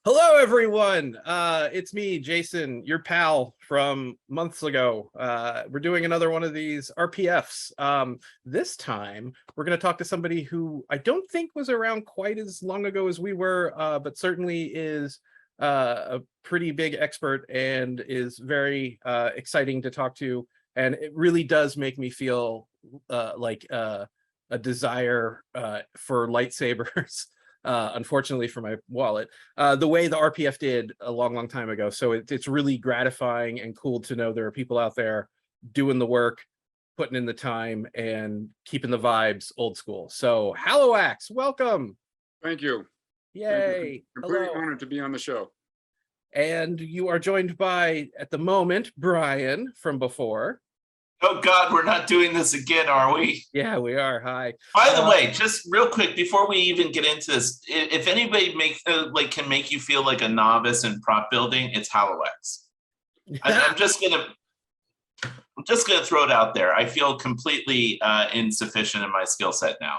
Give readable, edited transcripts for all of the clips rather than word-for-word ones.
Hello, everyone. It's me, Jason, your pal from months ago. We're doing another one of these RPFs. This time, we're going to talk to somebody who I don't think was around quite as long ago as we were, but certainly is a pretty big expert and is very exciting to talk to. And it really does make me feel like a desire for lightsabers. Unfortunately for my wallet, the way the RPF did a long time ago. So it's really gratifying and cool to know there are people out there doing the work, putting in the time, and keeping the vibes old school. So Halliwax, welcome. Thank you. Yay. Completely Hello. honored to be on the show. And you are joined by, at the moment, Brian from before. Oh God, we're not doing this again, are we? Yeah, we are. Hi. By the way, just real quick before we even get into this, if anybody can make you feel like a novice in prop building, it's Halliwax. I'm just gonna throw it out there. I feel completely insufficient in my skill set now.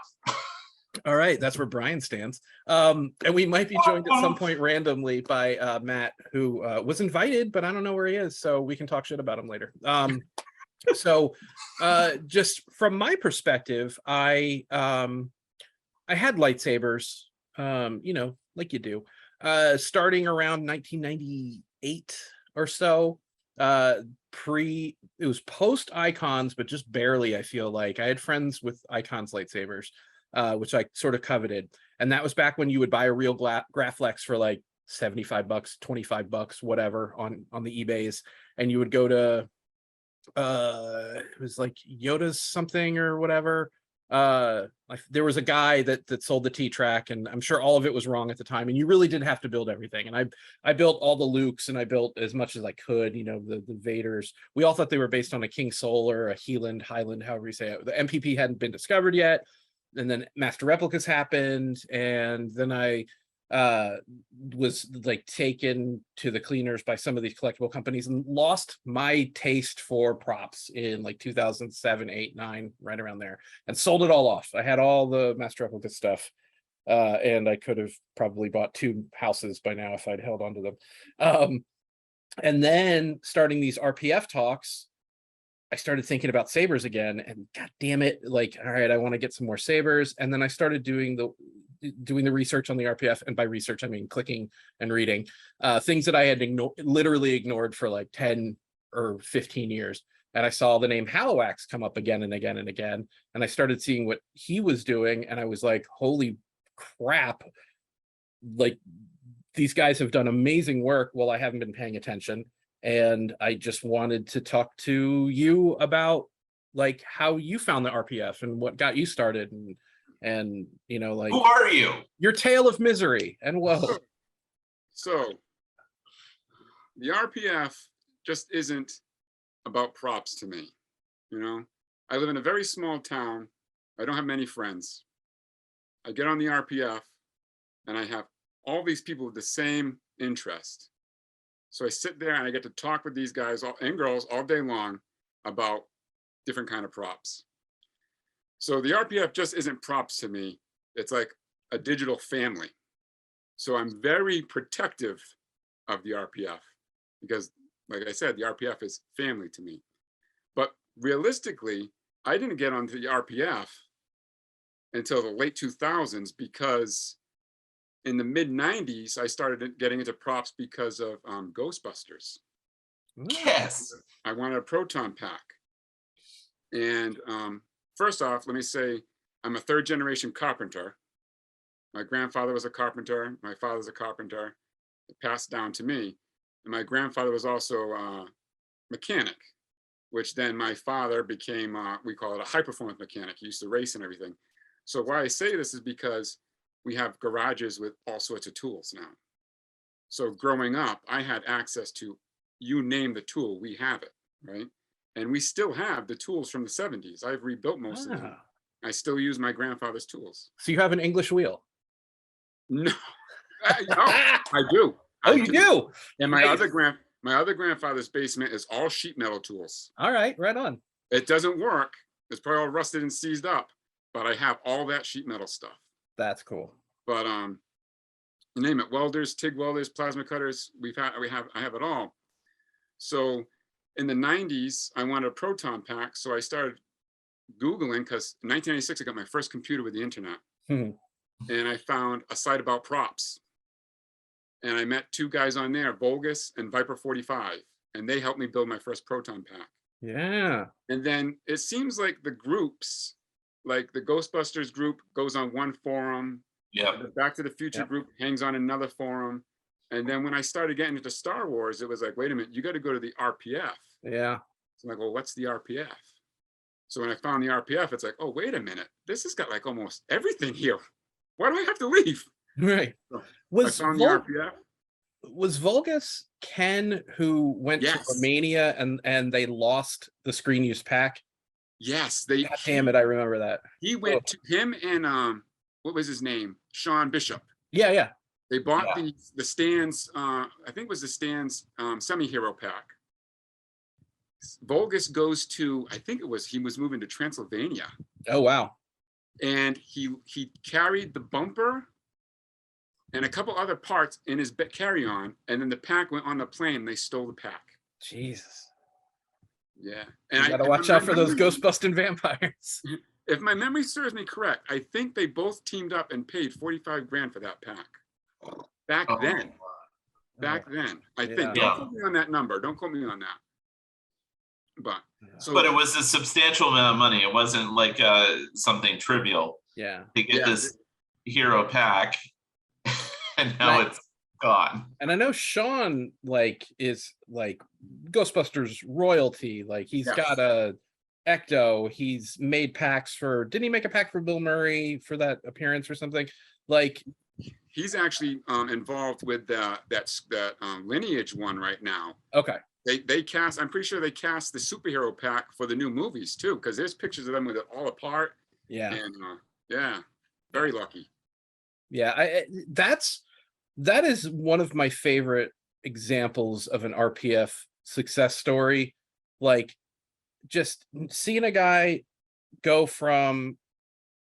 All right, that's where Brian stands. And we might be joined at some point randomly by Matt, who was invited, but I don't know where he is, so we can talk shit about him later. So just from my perspective, I had lightsabers, like you do, starting around 1998 or so. It was post Icons, but just barely. I feel like I had friends with Icons lightsabers, which I sort of coveted, and that was back when you would buy a real Graflex for like $75, $25, whatever, on the eBays, and you would go to it was like Yoda's something or whatever. Like there was a guy that sold the T-Track, and I'm sure all of it was wrong at the time, and you really did have to build everything. And I built all the Lukes, and I built as much as I could, the Vaders. We all thought they were based on a King Solar, a Highland, however you say it. The MPP hadn't been discovered yet, and then Master Replicas happened, and then I was like taken to the cleaners by some of these collectible companies and lost my taste for props in like 2007, 8, 9, right around there, and sold it all off. I had all the Master Replica stuff, and I could have probably bought 2 houses by now if I'd held on to them. And then starting these RPF talks, I started thinking about sabers again, and god damn it, like, all right, I want to get some more sabers. And then I started doing the research on the RPF, and by research I mean clicking and reading things that I had literally ignored for like 10 or 15 years. And I saw the name Halliwax come up again and again and again, and I started seeing what he was doing, and I was like, holy crap, like these guys have done amazing work while I haven't been paying attention. And I just wanted to talk to you about like how you found the RPF and what got you started, and like, who are you? Your tale of misery and woe. So the RPF just isn't about props to me. I live in a very small town. I don't have many friends. I get on the RPF and I have all these people with the same interest. So I sit there and I get to talk with these guys and girls all day long about different kind of props. So the RPF just isn't props to me. It's like a digital family. So I'm very protective of the RPF because, like I said, the RPF is family to me. But realistically, I didn't get onto the RPF until the late 2000s because in the mid 90s, I started getting into props because of Ghostbusters. Yes. I wanted a proton pack. And first off, let me say, I'm a 3rd generation carpenter. My grandfather was a carpenter. My father's a carpenter. It passed down to me. And my grandfather was also a mechanic, which then my father became, we call it a high performance mechanic. He used to race and everything. So why I say this is because we have garages with all sorts of tools now. So growing up, I had access to, you name the tool, we have it, right? And we still have the tools from the 70s. I've rebuilt most of them. I still use my grandfather's tools. So you have an English wheel? No, I do. Oh, you do? And my other grandfather's basement is all sheet metal tools. All right, right on. It doesn't work. It's probably all rusted and seized up, but I have all that sheet metal stuff. That's cool. But you name it, welders, TIG welders, plasma cutters. I have it all. So in the 90s, I wanted a proton pack. So I started Googling, because in 1996, I got my first computer with the internet. Hmm. And I found a site about props. And I met two guys on there, Vulgus and Viper 45. And they helped me build my first proton pack. Yeah. And then it seems like the groups, like the Ghostbusters group goes on one forum. Yeah. The Back to the Future Yep. group hangs on another forum. And then when I started getting into Star Wars, it was like, wait a minute, you got to go to the RPF. Yeah. So I'm like, well, what's the RPF? So when I found the RPF, it's like, oh, wait a minute, this has got like almost everything here. Why do I have to leave? Right. So I Was found the RPF. was Vulgus Ken who went Yes. to Romania and they lost the screen use pack? Yes, they. God damn it, I remember that. He went to him and what was his name? Sean Bishop. Yeah, yeah. They bought Yeah. the Stan's, I think it was the Stan's semi-hero pack. Vulgus goes to, I think he was moving to Transylvania, Oh wow. and he carried the bumper and a couple other parts in his carry-on, and then the pack went on the plane. They stole the pack. Jesus. Yeah, You and gotta if watch my out for those memory- ghost-busting vampires. If my memory serves me correct, I think they both teamed up and paid 45 grand for that pack. Back Oh, then, I think. Yeah. Don't quote me on that number. Don't quote me on that. But so, But it was a substantial amount of money. It wasn't like something trivial Yeah. to get Yeah. this hero pack, and now Right. it's gone. And I know Sean is Ghostbusters royalty. Like he's Yes. got a Ecto. He's made packs for. Didn't he make a pack for Bill Murray for that appearance or something? Like he's actually involved with that Lineage one right now. okay. They cast. I'm pretty sure they cast the superhero pack for the new movies too, because there's pictures of them with it all apart. Yeah. And yeah, very lucky. Yeah. That is one of my favorite examples of an RPF success story. Like just seeing a guy go from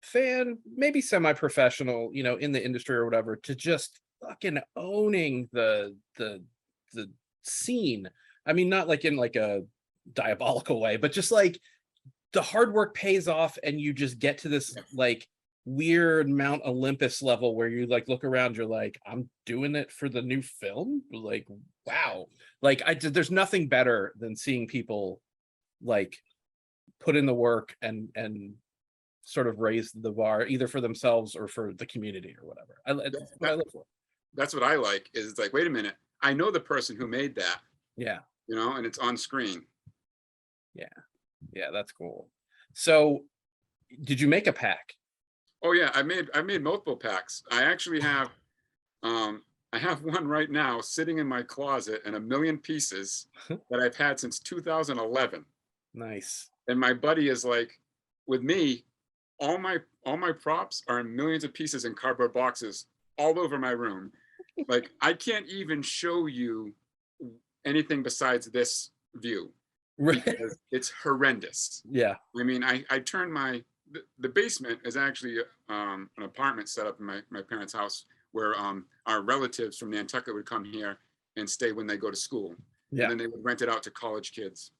fan, maybe semi-professional, in the industry or whatever, to just fucking owning the scene. I mean, not like in like a diabolical way, but just like the hard work pays off and you just get to this like weird Mount Olympus level where you like look around, you're like, I'm doing it for the new film. Like, wow. Like there's nothing better than seeing people like put in the work and sort of raise the bar either for themselves or for the community or whatever. That's what I look for. That's what I like. Is it's like, wait a minute, I know the person who made that. Yeah. And it's on screen. Yeah, that's cool. So did you make a pack? Oh yeah, I made multiple packs. I actually have I have one right now sitting in my closet in 1,000,000 pieces that I've had since 2011. Nice. And my buddy is like, with me, all my props are in millions of pieces in cardboard boxes all over my room. Like I can't even show you anything besides this view because it's horrendous. Yeah. I mean, I turned the basement is actually an apartment set up in my parents' house where our relatives from Nantucket would come here and stay when they go to school. Yeah. And then they would rent it out to college kids.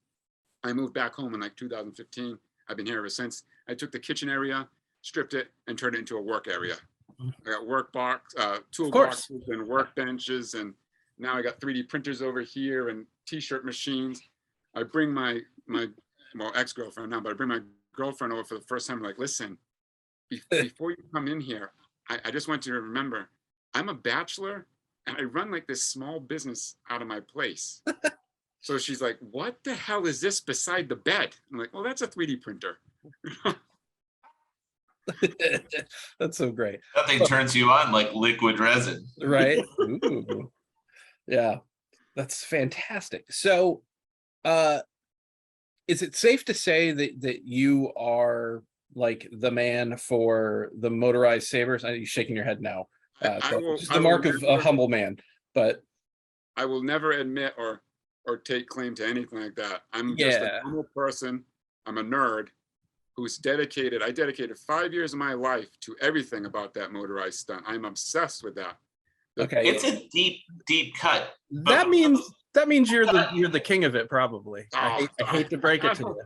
I moved back home in like 2015. I've been here ever since. I took the kitchen area, stripped it, and turned it into a work area. I got toolboxes and workbenches, and now I got 3D printers over here and t-shirt machines. I bring my ex-girlfriend now, but I bring my girlfriend over for the first time. Like, listen, before you come in here, I just want you to remember, I'm a bachelor and I run like this small business out of my place. So she's like, what the hell is this beside the bed? I'm like, well, that's a 3D printer. That's so great. Nothing turns you on like liquid resin. Right? Ooh. Yeah, that's fantastic. So is it safe to say that you are like the man for the motorized sabers? I know you're shaking your head now. Which is the mark of a humble man, but I will never admit or take claim to anything like that. I'm just a normal person. I'm a nerd who's dedicated. I dedicated 5 years of my life to everything about that motorized stunt. I'm obsessed with that. Okay. It's a deep cut. That means you're the king of it, probably. I hate to break it to you.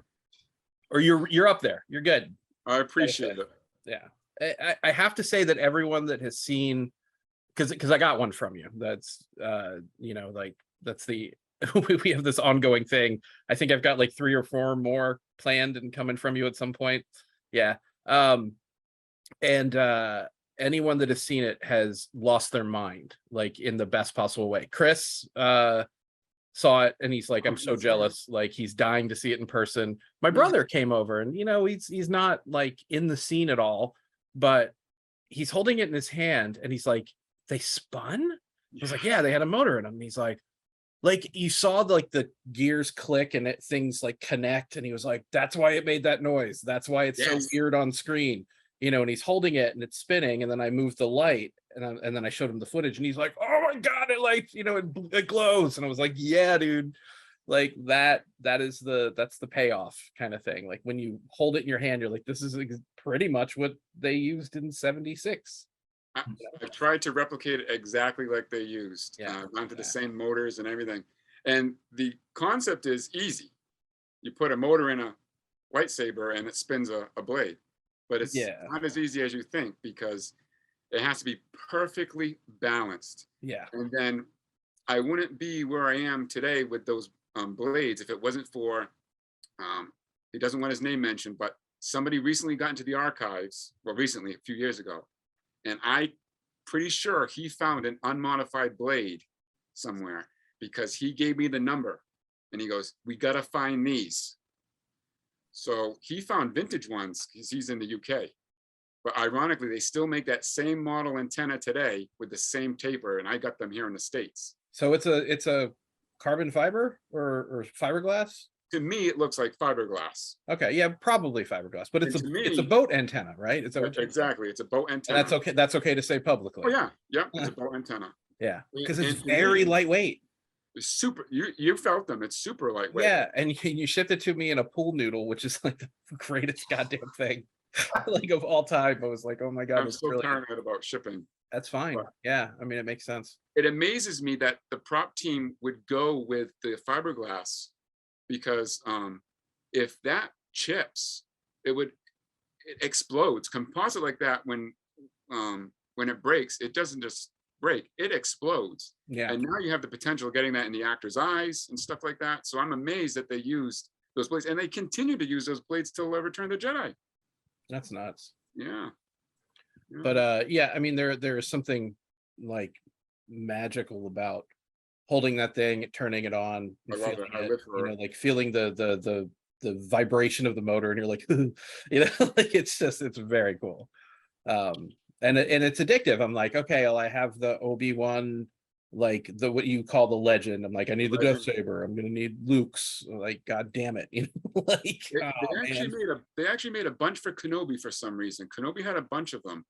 Or you're up there. You're good. I appreciate it. Yeah. I have to say that everyone that has seen, because I got one from you. That's like that's the we have this ongoing thing. I think I've got like 3 or 4 more planned and coming from you at some point. Yeah. And anyone that has seen it has lost their mind, like in the best possible way. Chris saw it and he's like, I'm so jealous. Like he's dying to see it in person. My brother came over and he's not like in the scene at all, but he's holding it in his hand and he's like, they spun? I was like, yeah, they had a motor in them. And he's like you saw the gears click and things like connect, and he was like, that's why it made that noise. That's why it's so weird on screen. And he's holding it and it's spinning, and then I moved the light and then I showed him the footage and he's like, oh my god, it lights, it glows. And I was like, yeah, dude, like that's the payoff kind of thing. Like when you hold it in your hand, you're like, this is pretty much what they used in 76. I tried to replicate it exactly like they used, down to the same motors and everything. And the concept is easy. You put a motor in a lightsaber and it spins a blade, but it's not as easy as you think, because it has to be perfectly balanced. Yeah. And then I wouldn't be where I am today with those blades if it wasn't for, he doesn't want his name mentioned, but somebody recently got into the archives, well, recently, a few years ago, and I'm pretty sure he found an unmodified blade somewhere, because he gave me the number and he goes, we got to find these. So he found vintage ones because he's in the UK. But ironically, they still make that same model antenna today with the same taper, and I got them here in the States. So it's a carbon fiber or fiberglass? To me, it looks like fiberglass. Okay, yeah, probably fiberglass, but it's a boat antenna, right? Exactly, it's a boat antenna. And that's okay. That's okay to say publicly. Oh yeah, it's a boat antenna. Yeah, because it's very lightweight. It's super. You felt them. It's super lightweight. Yeah, and you shipped it to me in a pool noodle, which is like the greatest goddamn thing, like of all time. I was like, oh my god, I'm so paranoid about shipping. That's fine. But yeah, I mean, it makes sense. It amazes me that the prop team would go with the fiberglass, because if that chips, it explodes. Composite like that, when it breaks, it doesn't just break, it explodes. Yeah. And now you have the potential of getting that in the actor's eyes and stuff like that. So I'm amazed that they used those blades, and they continue to use those blades till Return of the Jedi. That's nuts. Yeah. But yeah, I mean, there is something like magical about holding that thing, turning it on, and feeling it, like feeling the vibration of the motor, and you're like, like it's very cool. And it's addictive. I'm like, okay, well, I have the Obi-Wan, like what you call the legend. I'm like, I need the Death Saber. I'm gonna need Luke's. Like, god damn it, like they actually made a bunch for Kenobi for some reason. Kenobi had a bunch of them.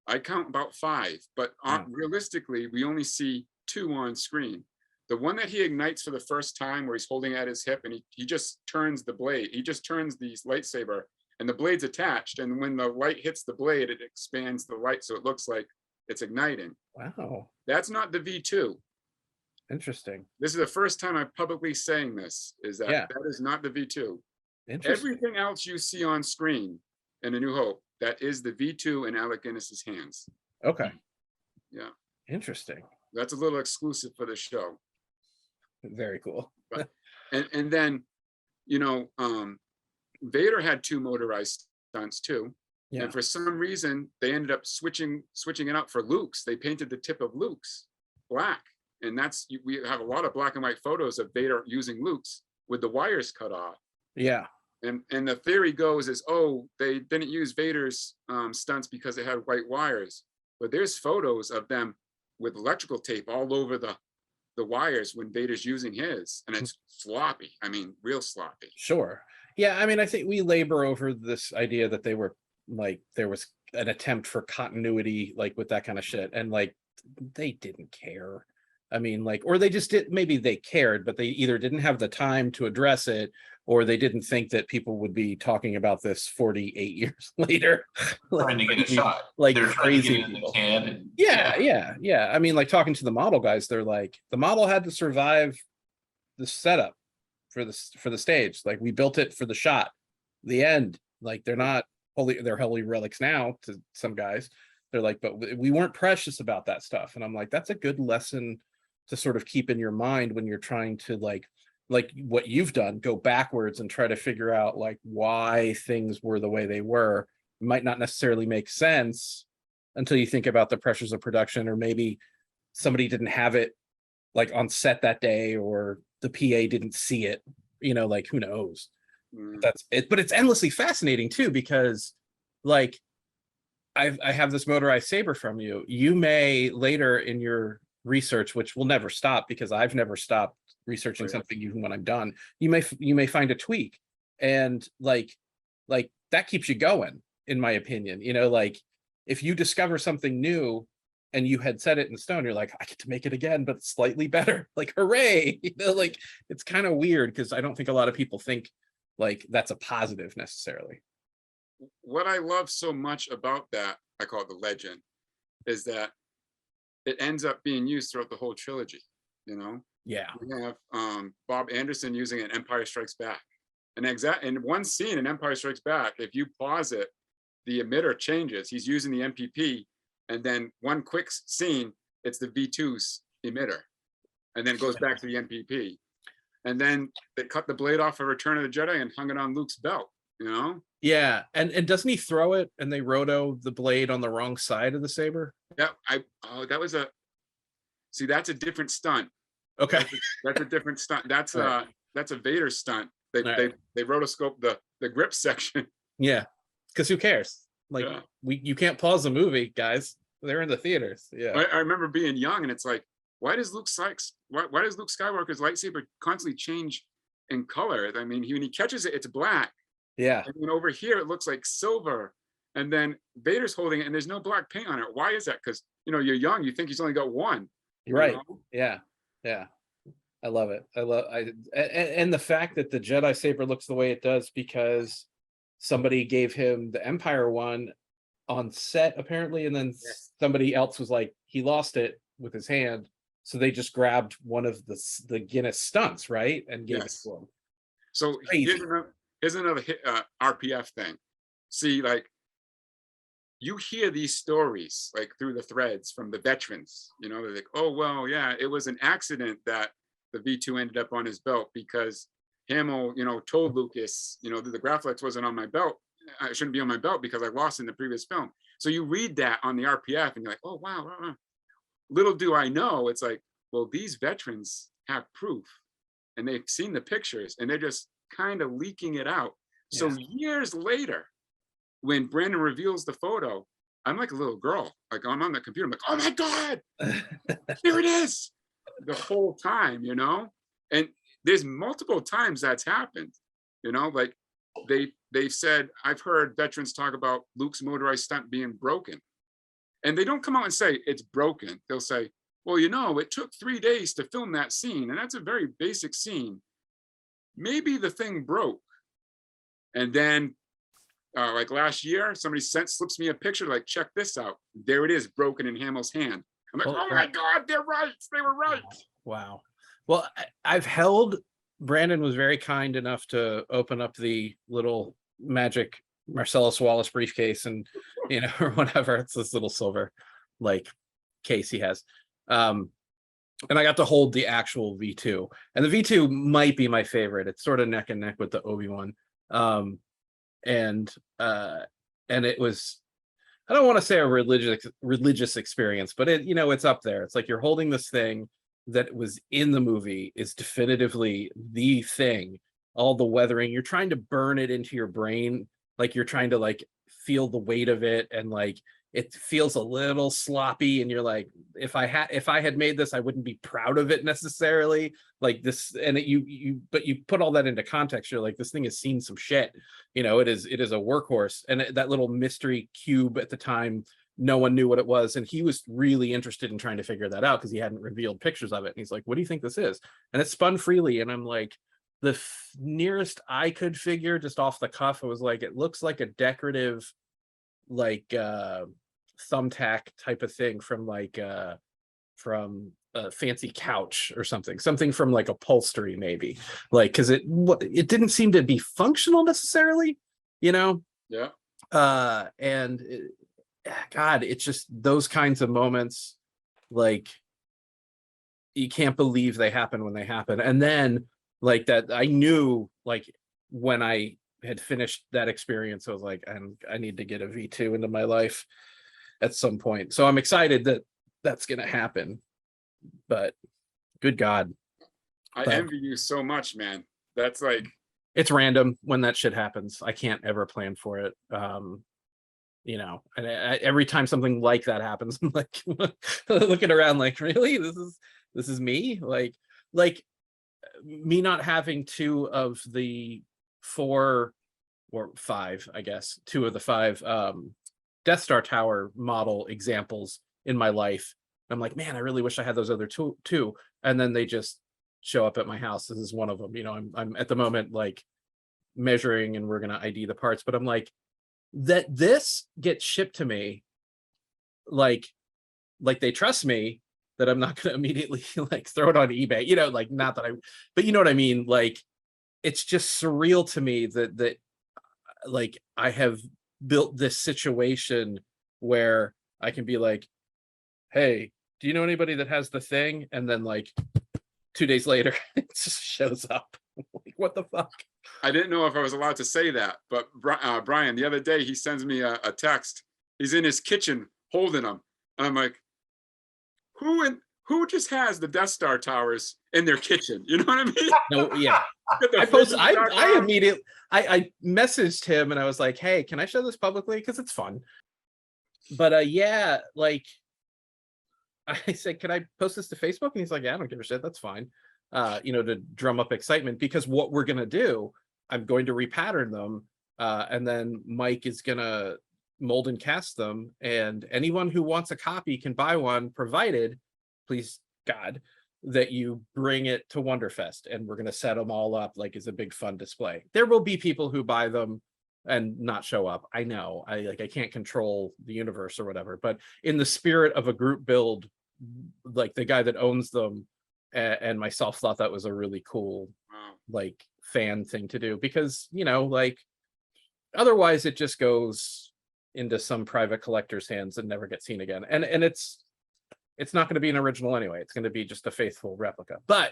I count about 5, but realistically, we only see 2 on screen. The one that he ignites for the first time, where he's holding at his hip and he just turns the blade. He just turns the lightsaber, and the blade's attached. And when the light hits the blade, it expands the light so it looks like it's igniting. Wow. That's not the V2. Interesting. This is the first time I'm publicly saying this, is that that is not the V2. Everything else you see on screen in A New Hope, that is the V2 in Alec Guinness's hands. Okay. Yeah. Interesting. That's a little exclusive for the show. Very cool. But, and then, Vader had 2 motorized stunts too. Yeah. And for some reason, they ended up switching it out for Luke's. They painted the tip of Luke's black. And we have a lot of black and white photos of Vader using Luke's with the wires cut off. Yeah. And the theory goes is, they didn't use Vader's stunts because they had white wires. But there's photos of them with electrical tape all over the wires when Vader's using his, and it's sloppy. I mean, real sloppy. Sure. Yeah, I mean, I think we labor over this idea that they were like, there was an attempt for continuity, like with that kind of shit, and like they didn't care. I mean, like, or they just did, maybe they cared, but they either didn't have the time to address it, or they didn't think that people would be talking about this 48 years later. Trying to get a shot. Like They're trying to crazy get it in the people. can. And, Yeah. I mean, like talking to the model guys, they're like, the model had to survive the setup for the stage. Like we built it for the shot, the end. Like they're holy relics now to some guys. They're like, but we weren't precious about that stuff. And I'm like, that's a good lesson to sort of keep in your mind when you're trying to like what you've done, go backwards and try to figure out like why things were the way they were. It might not necessarily make sense until you think about the pressures of production, or maybe somebody didn't have it like on set that day, or the PA didn't see it, like who knows. That's it. But it's endlessly fascinating too, because like I have this motorized saber from you. You may later in your research, which will never stop because I've never stopped researching something even when I'm done, you may find a tweak, and like that keeps you going, in my opinion. Like if you discover something new and you had set it in stone, you're like, I get to make it again, but slightly better. Like, hooray. Like it's kind of weird because I don't think a lot of people think like that's a positive necessarily. What I love so much about that, I call it the legend, is that it ends up being used throughout the whole trilogy. Yeah. We have Bob Anderson using it in Empire Strikes Back. And in one scene in Empire Strikes Back, if you pause it, the emitter changes. He's using the MPP, and then one quick scene, it's the V2's emitter, and then it goes back to the MPP. And then they cut the blade off of Return of the Jedi and hung it on Luke's belt. Yeah, and doesn't he throw it and they roto the blade on the wrong side of the saber? Yeah, that's a different stunt. Okay, that's a different stunt. That's right. That's a Vader stunt. They Right. they rotoscope the grip section. Yeah, because who cares? Like you can't pause the movie, guys. They're in the theaters. Yeah, I remember being young, and it's like, why does Luke Skywalker's lightsaber constantly change in color? I mean, when he catches it, it's black. Yeah. And then over here, it looks like silver. And then Vader's holding it, and there's no black paint on it. Why is that? Because you're young, you think he's only got one. Right. Yeah. I love it. And the fact that the Jedi saber looks the way it does because somebody gave him the Empire one on set apparently, and then somebody else was like, he lost it with his hand, so they just grabbed one of the Guinness stunts, right, and gave it to him. So here's another RPF thing. See, like, you hear these stories like through the threads from the veterans. They're like, oh well, yeah, it was an accident that the V2 ended up on his belt because Hamill, told Lucas, the Graflex wasn't on my belt. I shouldn't be on my belt because I lost in the previous film. So you read that on the RPF and you're like, oh wow. Little do I know, it's like, well, these veterans have proof and they've seen the pictures and they're just kind of leaking it out. So years later, when Brandon reveals the photo, I'm like a little girl. Like, I'm on the computer, I'm like, oh my God, here it is. The whole time, and there's multiple times that's happened, like they've said, I've heard veterans talk about Luke's motorized stunt being broken, and they don't come out and say it's broken. They'll say, well, it took 3 days to film that scene, and that's a very basic scene. Maybe the thing broke. And then like last year, somebody slips me a picture, like, check this out. There it is, broken in Hamill's hand. I'm like, oh my God, they're right. They were right. Wow. Well, Brandon was very kind enough to open up the little magic Marcellus Wallace briefcase and, or whatever. It's this little silver like case he has. And I got to hold the actual V2, and the V2 might be my favorite. It's sort of neck and neck with the Obi-Wan. And it was, I don't want to say a religious experience, but it's up there. It's like you're holding this thing that was in the movie, is definitively the thing. All the weathering, you're trying to burn it into your brain, like you're trying to like feel the weight of it, and like it feels a little sloppy, and you're like, if I had made this, I wouldn't be proud of it necessarily, like this. And but you put all that into context, you're like, this thing has seen some shit. It is a workhorse. And that little mystery cube at the time no one knew what it was. And he was really interested in trying to figure that out because he hadn't revealed pictures of it. And he's like, what do you think this is? And it spun freely. And I'm like, the nearest I could figure just off the cuff, it was like, it looks like a decorative, like thumbtack type of thing from like from a fancy couch or something from like upholstery maybe, like, because it didn't seem to be functional necessarily, you know. Yeah. And God, it's just those kinds of moments, like you can't believe they happen when they happen. And then like that, I knew like when I had finished that experience, I was like, I need to get a V2 into my life at some point. So I'm excited that that's gonna happen. But good God, I envy you so much, man. That's like, it's random when that shit happens. I can't ever plan for it. You know, and every time something like that happens, I'm like looking around like, really, this is me? Like me not having 2 of the 4 or 5, I guess, 2 of the 5 Death Star Tower model examples in my life. I'm like, man, I really wish I had those other two. And then they just show up at my house. This is one of them. You know, I'm at the moment like measuring and we're gonna ID the parts, but I'm like, that this gets shipped to me, like they trust me that I'm not gonna immediately like throw it on eBay, you know, like not that but you know what I mean? Like, it's just surreal to me that like I have built this situation where I can be like, hey, do you know anybody that has the thing? And then like 2 days later, it just shows up. Like, what the fuck? I didn't know if I was allowed to say that, but Brian, the other day, he sends me a text. He's in his kitchen holding them. And I'm like, who just has the Death Star towers in their kitchen? You know what I mean? No, yeah. I immediately, I messaged him and I was like, hey, can I show this publicly? Because it's fun. But yeah, like, I said, can I post this to Facebook? And he's like, yeah, I don't give a shit. That's fine. You know, to drum up excitement, because what we're going to do, I'm going to repattern them. And then Mike is going to mold and cast them. And anyone who wants a copy can buy one, provided, please God, that you bring it to Wonderfest. And we're going to set them all up like as a big fun display. There will be people who buy them and not show up. I know, I can't control the universe or whatever, but in the spirit of a group build, like the guy that owns them and myself thought that was a really cool, like, fan thing to do, because, you know, like otherwise it just goes into some private collector's hands and never gets seen again. And it's not going to be an original anyway. It's going to be just a faithful replica. But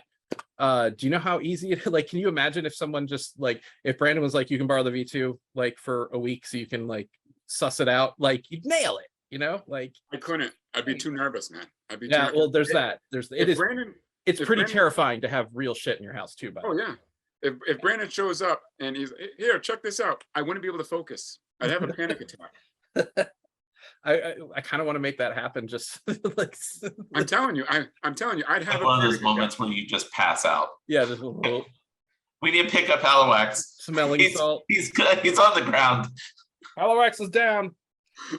do you know how easy it, like, can you imagine if someone just like, if Brandon was like, you can borrow the V2 like for a week so you can like suss it out, like you'd nail it, you know? Like, I couldn't. I'd be too nervous, man. I'd be too yeah, nervous. well, there's that. It's pretty Brandon, terrifying to have real shit in your house too, by the way. yeah. If Brandon shows up and he's here, check this out, I wouldn't be able to focus. I'd have a panic attack. I kind of want to make that happen. Just like, I'm telling you, I'd have one of those moments when you just pass out. Yeah, just a little. We need to pick up Halliwax. Smelling salt. He's good. He's on the ground. Halliwax is down. Yeah.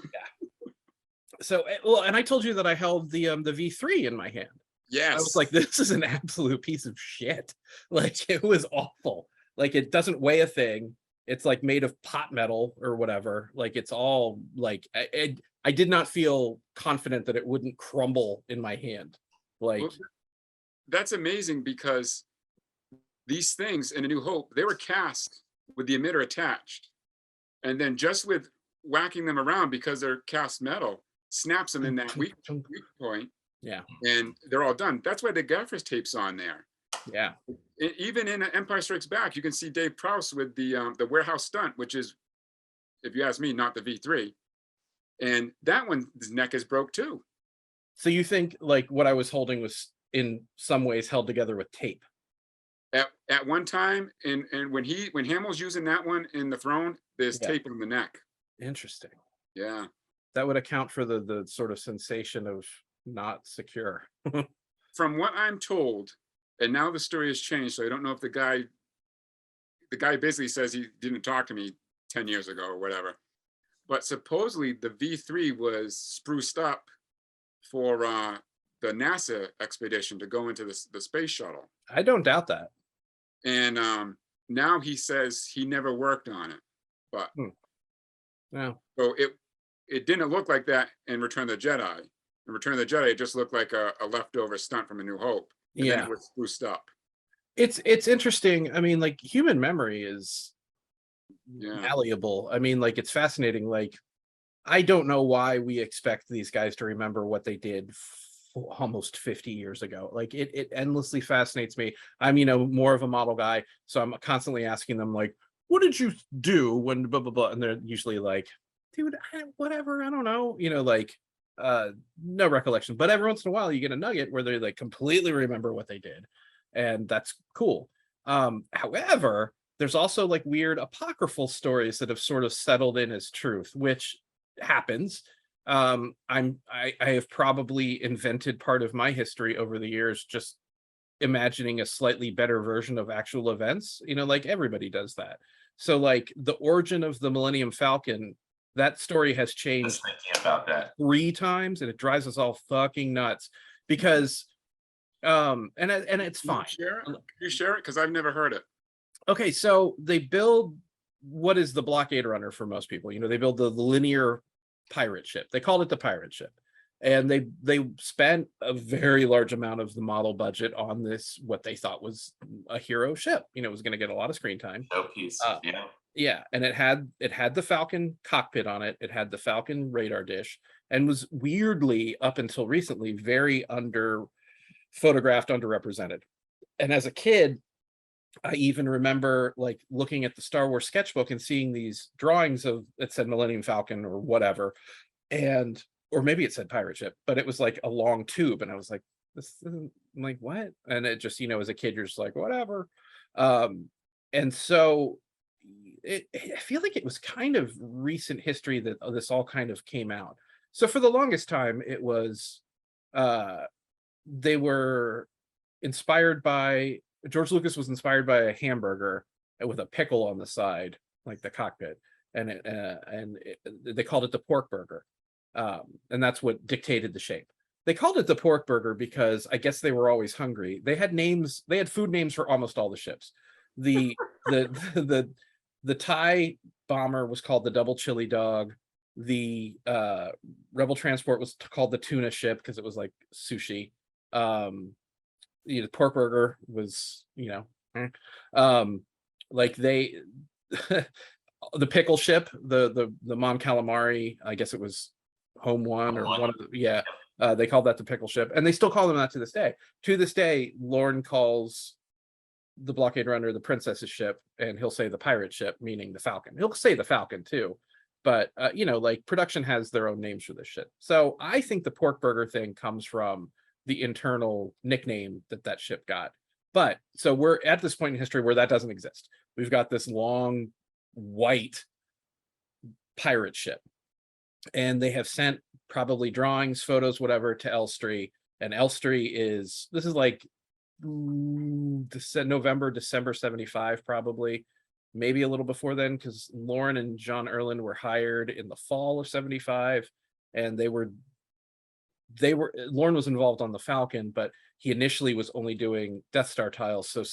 So, well, and I told you that I held the V3 in my hand. Yes. I was like, this is an absolute piece of shit. Like, it was awful. Like, it doesn't weigh a thing. It's like made of pot metal or whatever. Like, it's all like, I did not feel confident that it wouldn't crumble in my hand. Like, well, that's amazing, because these things in A New Hope, they were cast with the emitter attached. And then just with whacking them around, because they're cast metal, snaps them in that weak point. Yeah. And they're all done. That's why the gaffer's tape's on there. Yeah. Even in Empire Strikes Back, you can see Dave Prowse with the warehouse stunt, which is, if you ask me, not the V3. And that one, his neck is broke too. So you think like what I was holding was in some ways held together with tape? At one time, and when Hamill's using that one in the throne, there's tape on the neck. Interesting. Yeah. That would account for the sort of sensation of not secure. From what I'm told, and now the story has changed, so I don't know if the guy basically says he didn't talk to me 10 years ago or whatever. but supposedly the V3 was spruced up for the NASA expedition to go into the space shuttle. I don't doubt that. And now he says he never worked on it, but No. so it didn't look like that in Return of the Jedi. In Return of the Jedi, it just looked like a leftover stunt from A New Hope. And then Yeah. it was spruced up. It's interesting. I mean, like, human memory is Yeah. malleable. I mean, like, it's fascinating. Like, I don't know why we expect these guys to remember what they did almost 50 years ago. Like, it endlessly fascinates me. I'm, more of a model guy, so I'm constantly asking them, like, what did you do when blah blah blah, and they're usually like, dude, whatever, I don't know, like, no recollection. But every once in a while you get a nugget where they like completely remember what they did, and that's cool. However, there's also like weird apocryphal stories that have sort of settled in as truth, which happens. I have probably invented part of my history over the years, just imagining a slightly better version of actual events, like everybody does that. So like the origin of the Millennium Falcon, that story has changed Just thinking about that. 3 times, and it drives us all fucking nuts because and it's fine. Can you share it? Because I've never heard it. Okay, so they build what is the blockade runner for most people. They build the linear pirate ship. They called it the pirate ship. And they spent a very large amount of the model budget on this, what they thought was a hero ship. It was going to get a lot of screen time. Showpiece. Yeah. Yeah, and it had the Falcon cockpit on it. It had the Falcon radar dish, and was weirdly, up until recently, very photographed, underrepresented. And as a kid, I even remember like looking at the Star Wars sketchbook and seeing these drawings of, it said Millennium Falcon or whatever, or maybe it said pirate ship, but it was like a long tube, and I was like, this isn't, like, what? And it just, as a kid, you're just like, whatever. And so I feel like it was kind of recent history that this all kind of came out. So for the longest time, it was they were inspired by, George Lucas was inspired by a hamburger with a pickle on the side, like the cockpit, and they called it the pork burger, and that's what dictated the shape. They called it the pork burger because I guess they were always hungry. They had names. They had food names for almost all the ships. The Thai bomber was called the Double Chili Dog. The Rebel transport was called the Tuna Ship because it was like sushi. The pork burger was, like they the pickle ship, the Mon Calamari, I guess it was Home One or one of the, they called that the pickle ship, and they still call them that to this day. To this day, Lorne calls the blockade runner the princess's ship, and he'll say the pirate ship, meaning the Falcon. He'll say the Falcon too, but like production has their own names for this shit. So I think the pork burger thing comes from the internal nickname that ship got. But so we're at this point in history where that doesn't exist. We've got this long white pirate ship, and they have sent probably drawings, photos, whatever, to Elstree. And Elstree this is like November, December 75, probably, maybe a little before then, because Lauren and John Erlin were hired in the fall of 75, and Lorne was involved on the Falcon, but he initially was only doing Death Star tiles. So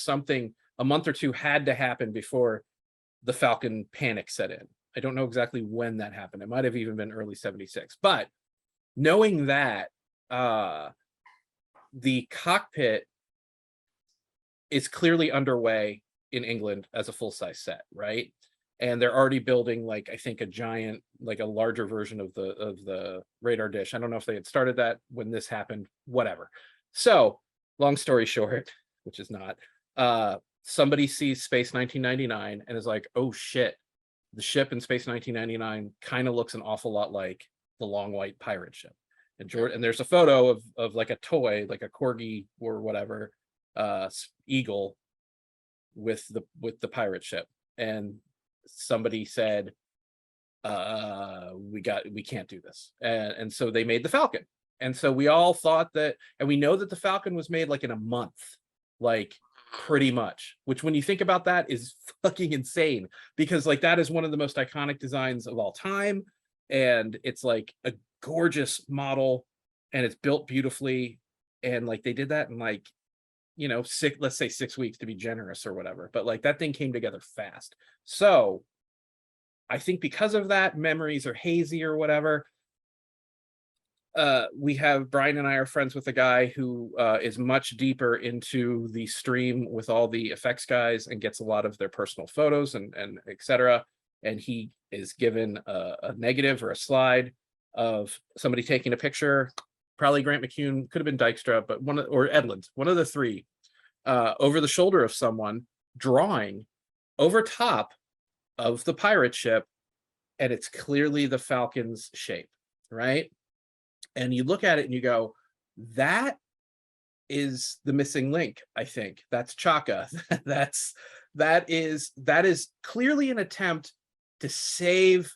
a month or two had to happen before the Falcon panic set in. I don't know exactly when that happened. It might have even been early 76. But knowing that, the cockpit is clearly underway in England as a full-size set, right? And they're already building, like, I think a giant, like a larger version of the radar dish. I don't know if they had started that when this happened, whatever. So long story short, which is not, somebody sees Space 1999 and is like, oh shit, the ship in Space 1999 kind of looks an awful lot like the long white pirate ship. And there's a photo of like a toy, like a corgi or whatever, eagle with the pirate ship. And somebody said, we can't do this. And so they made the Falcon. And so we all thought that, and we know that the Falcon was made like in a month, like pretty much, which when you think about that is fucking insane, because like that is one of the most iconic designs of all time. and it's like a gorgeous model, and it's built beautifully, and like they did that in like, you know, let's say 6 weeks to be generous or whatever, but like that thing came together fast. So I think because of that, memories are hazy or whatever. Brian and I are friends with a guy who is much deeper into the stream with all the effects guys and gets a lot of their personal photos and etc. And he is given a negative or a slide of somebody taking a picture, probably Grant McCune, could have been Dykstra, but or Edlund, one of the three, over the shoulder of someone, drawing over top of the pirate ship, and it's clearly the Falcon's shape, right? And you look at it and you go, that is the missing link. I think that's Chaka. that is clearly an attempt to save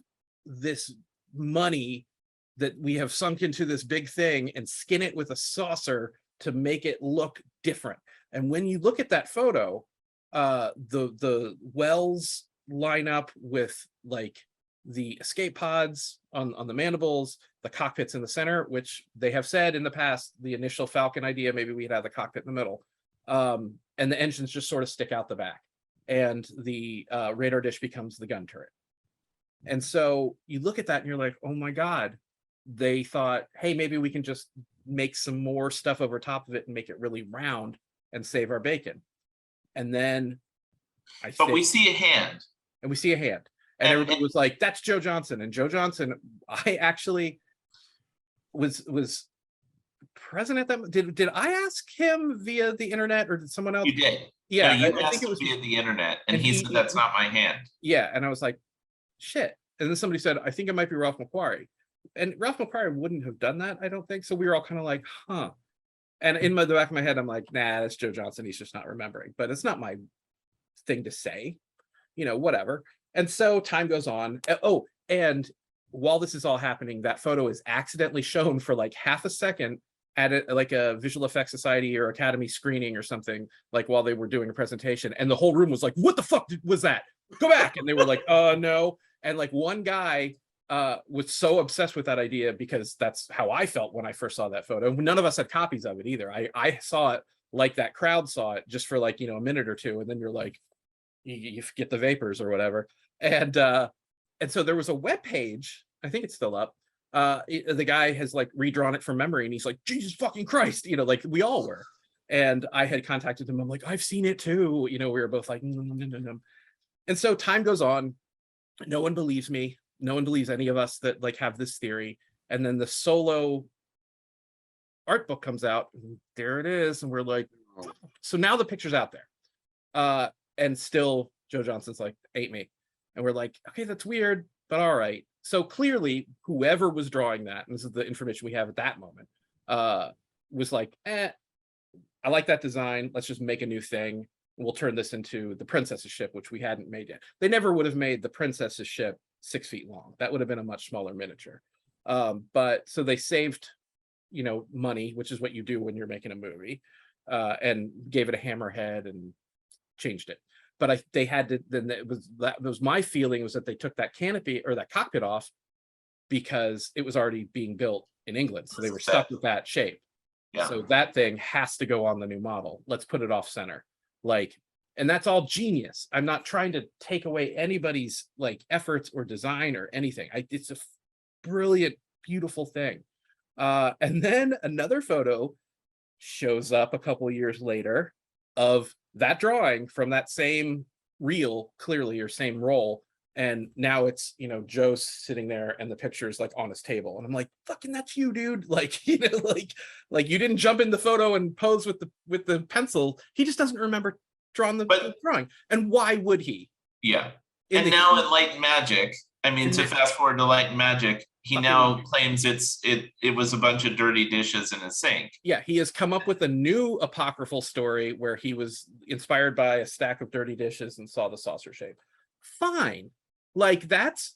this money that we have sunk into this big thing and skin it with a saucer to make it look different. And when you look at that photo, the wells line up with like the escape pods on the mandibles, the cockpits in the center, which they have said in the past, the initial Falcon idea, maybe we'd have the cockpit in the middle. And the engines just sort of stick out the back, and the radar dish becomes the gun turret. And so you look at that and you're like, oh my God, they thought, hey, maybe we can just make some more stuff over top of it and make it really round and save our bacon. And then we see a hand. And we see a hand. And everybody was like, that's Joe Johnson. And Joe Johnson, I actually was present at that. Did I ask him via the internet, or did someone else? You did. Yeah, no, I think it was via the internet, and he said, that's not my hand. Yeah, and I was like, shit. And then somebody said, I think it might be Ralph McQuarrie. And Ralph McQuarrie wouldn't have done that, I don't think. So we were all kind of like, huh. And in the back of my head, I'm like, nah, that's Joe Johnson. He's just not remembering. But it's not my thing to say, you know, whatever. And so time goes on. Oh, and while this is all happening, that photo is accidentally shown for like half a second at like a Visual Effects Society or Academy screening or something, like while they were doing a presentation. And the whole room was like, what the fuck was that? Go back. And they were like, no. And like one guy was so obsessed with that idea, because that's how I felt when I first saw that photo. None of us had copies of it either. I saw it like that crowd saw it, just for like, you know, a minute or two. And then you're like, you get the vapors or whatever. And so there was a web page, I think it's still up. The guy has like redrawn it from memory, and he's like, Jesus fucking Christ, you know, like we all were. And I had contacted him. I'm like, I've seen it too. You know, we were both like, no. And so time goes on. No one believes me. No one believes any of us that like have this theory. And then the solo art book comes out, and there it is. And we're like, so now the picture's out there. And still Joe Johnson's like, ain't me. And we're like, okay, that's weird, but all right. So clearly whoever was drawing that, and this is the information we have at that moment, was like, I like that design. Let's just make a new thing. We'll turn this into the princess's ship, which we hadn't made yet. They never would have made the princess's ship 6 feet long. That would have been a much smaller miniature. But so they saved, you know, money, which is what you do when you're making a movie, and gave it a hammerhead and changed it. But they had to, then it was, that was my feeling, was that they took that canopy or that cockpit off because it was already being built in England. So they were stuck with that shape. Yeah. So that thing has to go on the new model. Let's put it off center. Like, and that's all genius. I'm not trying to take away anybody's like efforts or design or anything. It's a brilliant, beautiful thing. And then another photo shows up a couple of years later of that drawing from that same reel, clearly, or same roll. And now it's, you know, Joe's sitting there and the picture is like on his table. And I'm like, fucking, that's you, dude. Like, you know, like you didn't jump in the photo and pose with the pencil. He just doesn't remember drawing the drawing. And why would he? Yeah. And now in Light and Magic, I mean, to fast forward to Light and Magic, he now claims it was a bunch of dirty dishes in a sink. Yeah, he has come up with a new apocryphal story where he was inspired by a stack of dirty dishes and saw the saucer shape. Fine. Like that's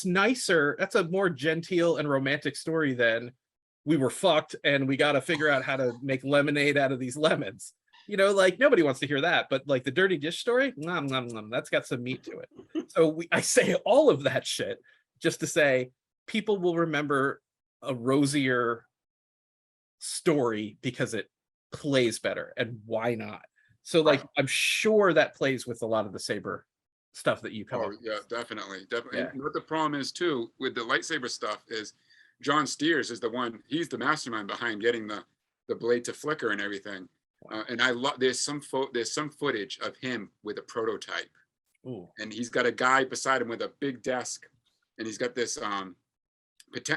nicer. That's a more genteel and romantic story than we were fucked and we got to figure out how to make lemonade out of these lemons. You know, like nobody wants to hear that, but like the dirty dish story, nom, nom, nom, that's got some meat to it. So I say all of that shit just to say people will remember a rosier story because it plays better, and why not? So like Right. I'm sure that plays with a lot of the saber stuff that you come up Oh with. yeah, definitely. Yeah. And what the problem is too with the lightsaber stuff is John Steers is the one. He's the mastermind behind getting the blade to flicker and everything. And I love. There's some footage of him with a prototype, Ooh. and he's got a guy beside him with a big desk, and he's got this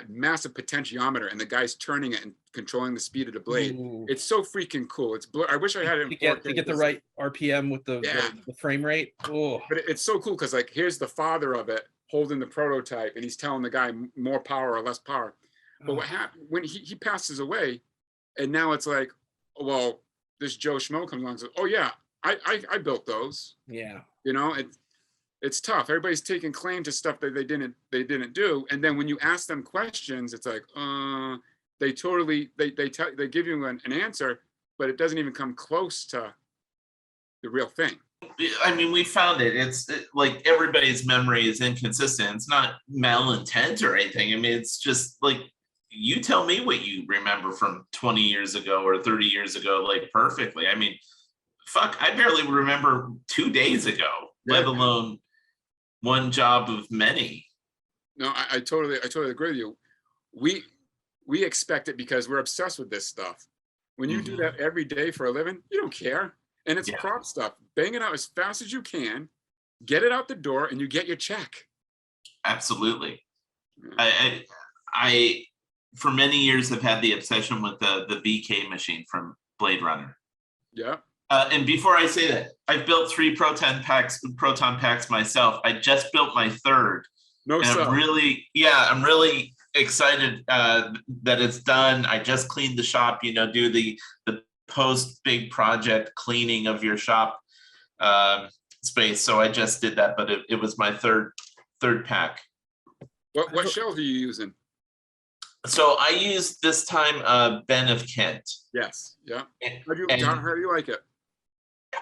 massive potentiometer, and the guy's turning it and controlling the speed of the blade. Ooh. It's so freaking cool. I wish I had it in to 4K. get the right RPM with Yeah. the frame rate. Oh, But it's so cool because like here's the father of it holding the prototype, and he's telling the guy more power or less power. But what happened when he passes away, and now it's like, oh, well, this Joe Schmo comes along and says, oh yeah, I built those. yeah. You know, it's tough. Everybody's taking claim to stuff that they didn't do, and then when you ask them questions, it's like, they totally they give you an answer, but it doesn't even come close to the real thing. I mean, we found it's like everybody's memory is inconsistent. It's not malintent or anything. I mean, it's just like, you tell me what you remember from 20 years ago or 30 years ago, like perfectly. I mean, fuck, I barely remember 2 days ago, let alone one job of many. No, I totally agree with you. We expect it because we're obsessed with this stuff. When you do that every day for a living, you don't care. And it's prop stuff. Bang it out as fast as you can, get it out the door, and you get your check. Absolutely. I for many years have had the obsession with the VK machine from Blade Runner. Yeah. And before I say that, I've built 3 proton packs myself. I just built my 3rd. No, and sir. I'm really excited that it's done. I just cleaned the shop, do the post big project cleaning of your shop space. So I just did that, but it was my third pack. What shells are you using? So I used this time Ben of Kent. Yes. Yeah. How do you like it?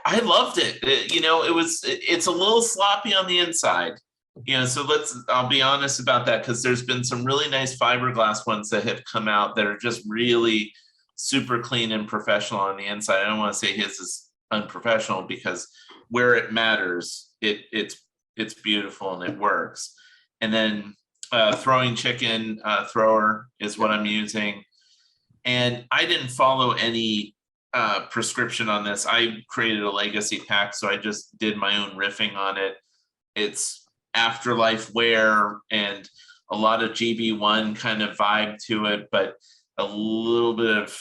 I loved it. It's a little sloppy on the inside. So I'll be honest about that, because there's been some really nice fiberglass ones that have come out that are just really super clean and professional on the inside. I don't want to say his is unprofessional, because where it matters, it's beautiful and it works. And then throwing chicken thrower is what I'm using. And I didn't follow any prescription on this. I created a legacy pack, so I just did my own riffing on it. It's afterlife wear and a lot of GB1 kind of vibe to it, but a little bit of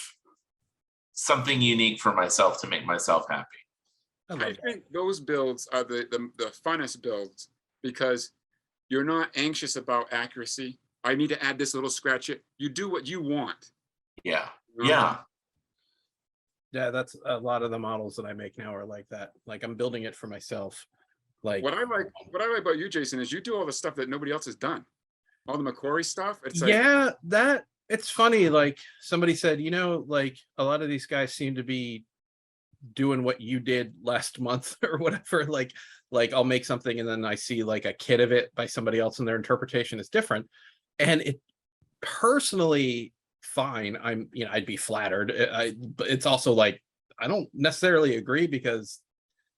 something unique for myself to make myself happy. I think those builds are the funnest builds, because you're not anxious about accuracy. I need to add this little scratch. You do what you want. Yeah. You know? Yeah. Yeah, that's a lot of the models that I make now are like that. Like I'm building it for myself. Like what I like about you, Jason, is you do all the stuff that nobody else has done. All the Macquarie stuff. It's like, that it's funny. Like somebody said, like a lot of these guys seem to be doing what you did last month or whatever. Like I'll make something and then I see like a kit of it by somebody else and their interpretation is different. And it personally fine. I'd be flattered. But it's also like, I don't necessarily agree, because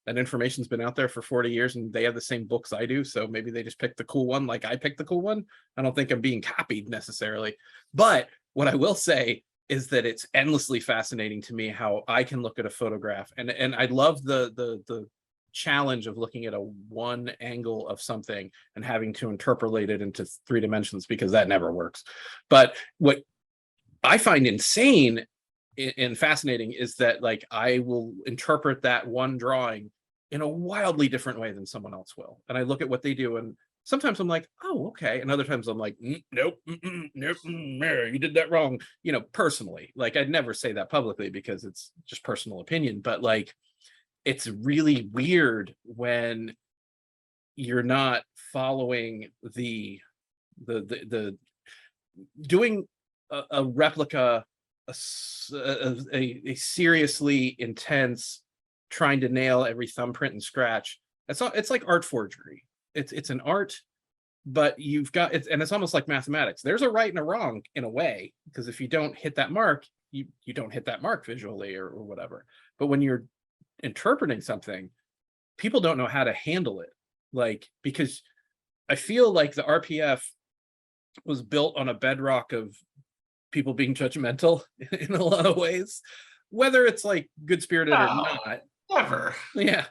that information's been out there for 40 years and they have the same books I do. So maybe they just picked the cool one like I picked the cool one. I don't think I'm being copied necessarily. But what I will say is that it's endlessly fascinating to me how I can look at a photograph. And I love the challenge of looking at a one angle of something and having to interpolate it into 3 dimensions, because that never works. But what I find insane and fascinating is that like I will interpret that one drawing in a wildly different way than someone else will. And I look at what they do, and sometimes I'm like, oh, okay. And other times I'm like, nope, nope, you did that wrong, personally. Like I'd never say that publicly because it's just personal opinion. But like, it's really weird when you're not following the doing a replica, a seriously intense, trying to nail every thumbprint and scratch. It's like art forgery. It's an art but you've got it, and it's almost like mathematics. There's a right and a wrong in a way, because if you don't hit that mark, you don't hit that mark visually or whatever. But when you're interpreting something, people don't know how to handle it. Like, because I feel like the RPF was built on a bedrock of people being judgmental in a lot of ways, whether it's like good spirited or not. Never. Yeah.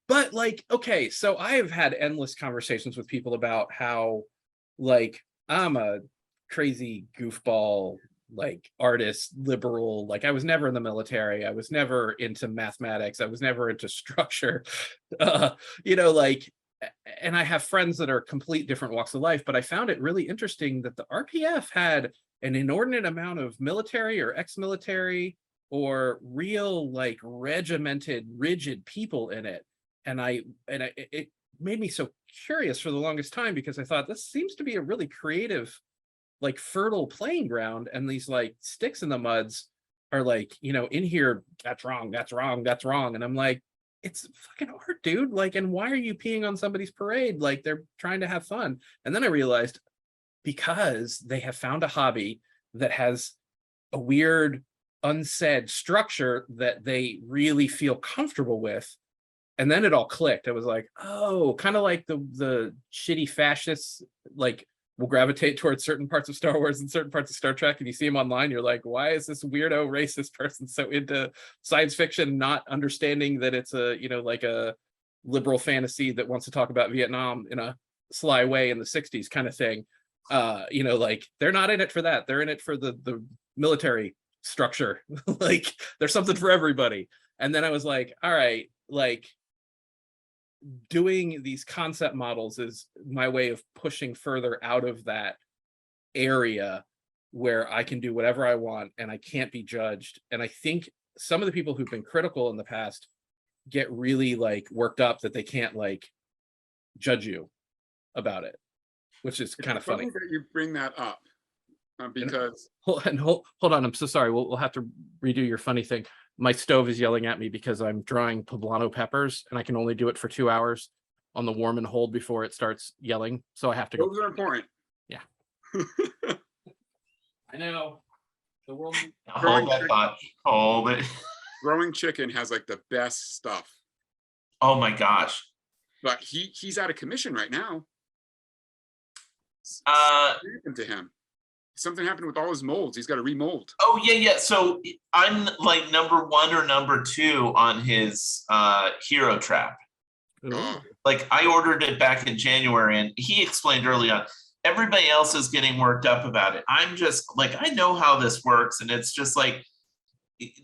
But like, okay, so I have had endless conversations with people about how, like, I'm a crazy goofball, like artist, liberal. Like, I was never in the military. I was never into mathematics. I was never into structure. You know, like, and I have friends that are complete different walks of life, but I found it really interesting that the RPF had an inordinate amount of military or ex-military or real, like, regimented, rigid people in it. And it made me so curious for the longest time, because I thought this seems to be a really creative, like, fertile playing ground, and these like sticks in the muds are like, you know, in here, that's wrong, that's wrong, that's wrong. And I'm like, it's fucking art, dude. Like, and why are you peeing on somebody's parade? Like, they're trying to have fun. And then I realized, because they have found a hobby that has a weird unsaid structure that they really feel comfortable with. And then it all clicked. I was like, oh, kind of like the shitty fascists, like, will gravitate towards certain parts of Star Wars and certain parts of Star Trek. And you see them online, you're like, why is this weirdo racist person so into science fiction, not understanding that it's a, you know, like a liberal fantasy that wants to talk about Vietnam in a sly way in the 60s kind of thing. You know, like, they're not in it for that. They're in it for the military structure. Like, there's something for everybody. And then I was like, all right, like, doing these concept models is my way of pushing further out of that area where I can do whatever I want and I can't be judged. And I think some of the people who've been critical in the past get really, like, worked up that they can't, like, judge you about it, which is kind of funny. That you bring that up because Hold on, I'm so sorry. We'll have to redo your funny thing. My stove is yelling at me because I'm drying poblano peppers, and I can only do it for 2 hours on the warm and hold before it starts yelling. So I have to go. those are important. Yeah. I know. The world. Hold that thought. Hold it. Growing chicken has like the best stuff. Oh my gosh. But he's out of commission right now. Uh, What happened to him? Something happened with all his molds. He's got to remold. oh yeah. So I'm like number 1 or number 2 on his hero trap. Oh. Like, I ordered it back in January, and he explained early on, everybody else is getting worked up about it. I'm just like, I know how this works, and it's just like,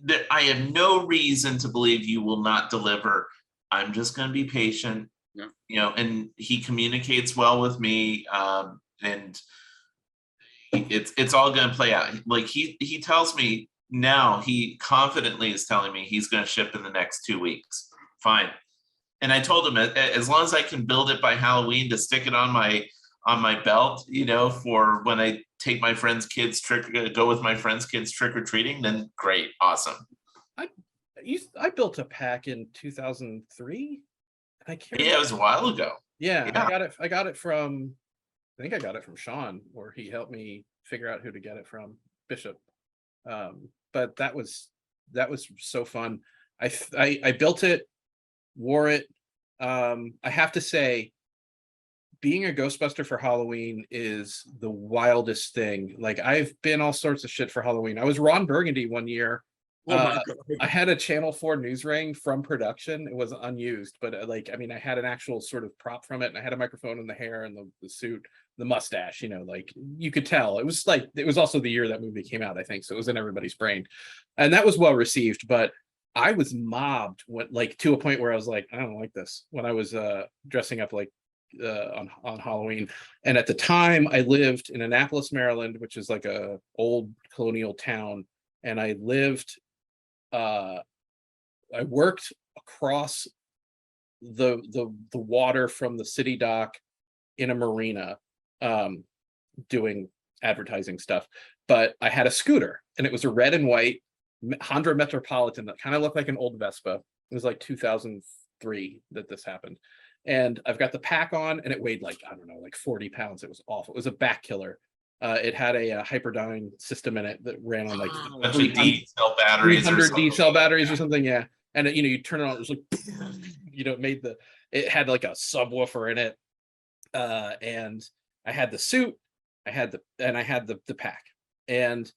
that I have no reason to believe you will not deliver. I'm just going to be patient. Yeah. You know, and he communicates well with me, and it's all going to play out. Like, he tells me now, he confidently is telling me he's going to ship in the next 2 weeks. Fine. And I told him, as long as I can build it by Halloween to stick it on my belt, you know, for when I take my friends' kids go with my friends' kids trick or treating, then great, awesome. I built a pack in 2003. I can't. Yeah, it was a while ago. Yeah, yeah. I got it from. I think I got it from Sean, or he helped me figure out who to get it from, Bishop. But that was so fun. I built it, wore it. I have to say, being a Ghostbuster for Halloween is the wildest thing. Like, I've been all sorts of shit for Halloween. I was Ron Burgundy one year. I had a Channel 4 news ring from production. It was unused, but like, I mean, I had an actual sort of prop from it, and I had a microphone in the hair and the suit, the mustache, you know, like, you could tell. It was also the year that movie came out, I think. So it was in everybody's brain. And that was well received, but I was mobbed like, to a point where I was like, I don't like this, when I was dressing up like on Halloween. And at the time, I lived in Annapolis, Maryland, which is like a old colonial town. And I worked across the water from the city dock in a marina, doing advertising stuff. But I had a scooter, and it was a red and white Honda Metropolitan that kind of looked like an old Vespa. It was like 2003 that this happened. and I've got the pack on, and it weighed like, I don't know, like 40 pounds. It was awful. It was a back killer. It had a Hyperdyne system in it that ran on like Oh, Bunch of D cell batteries or 300 D something. cell batteries or something. Yeah. And you know, you turn it on, it was like, you know, it had like a subwoofer in it. And I had the suit, I had the pack, and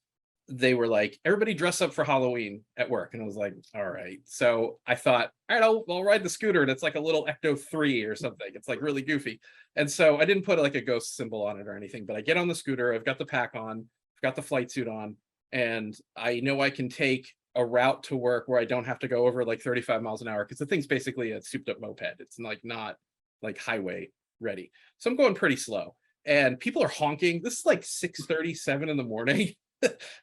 they were like, everybody dress up for Halloween at work. And I was like, all right. So I thought, all right, I'll ride the scooter. And it's like a little Ecto 3 or something. It's like really goofy. And so I didn't put like a ghost symbol on it or anything, but I get on the scooter, I've got the pack on, I've got the flight suit on, and I know I can take a route to work where I don't have to go over like 35 miles an hour, because the thing's basically a souped up moped. It's like not like highway ready. So I'm going pretty slow, and people are honking. This is like 6:37 in the morning.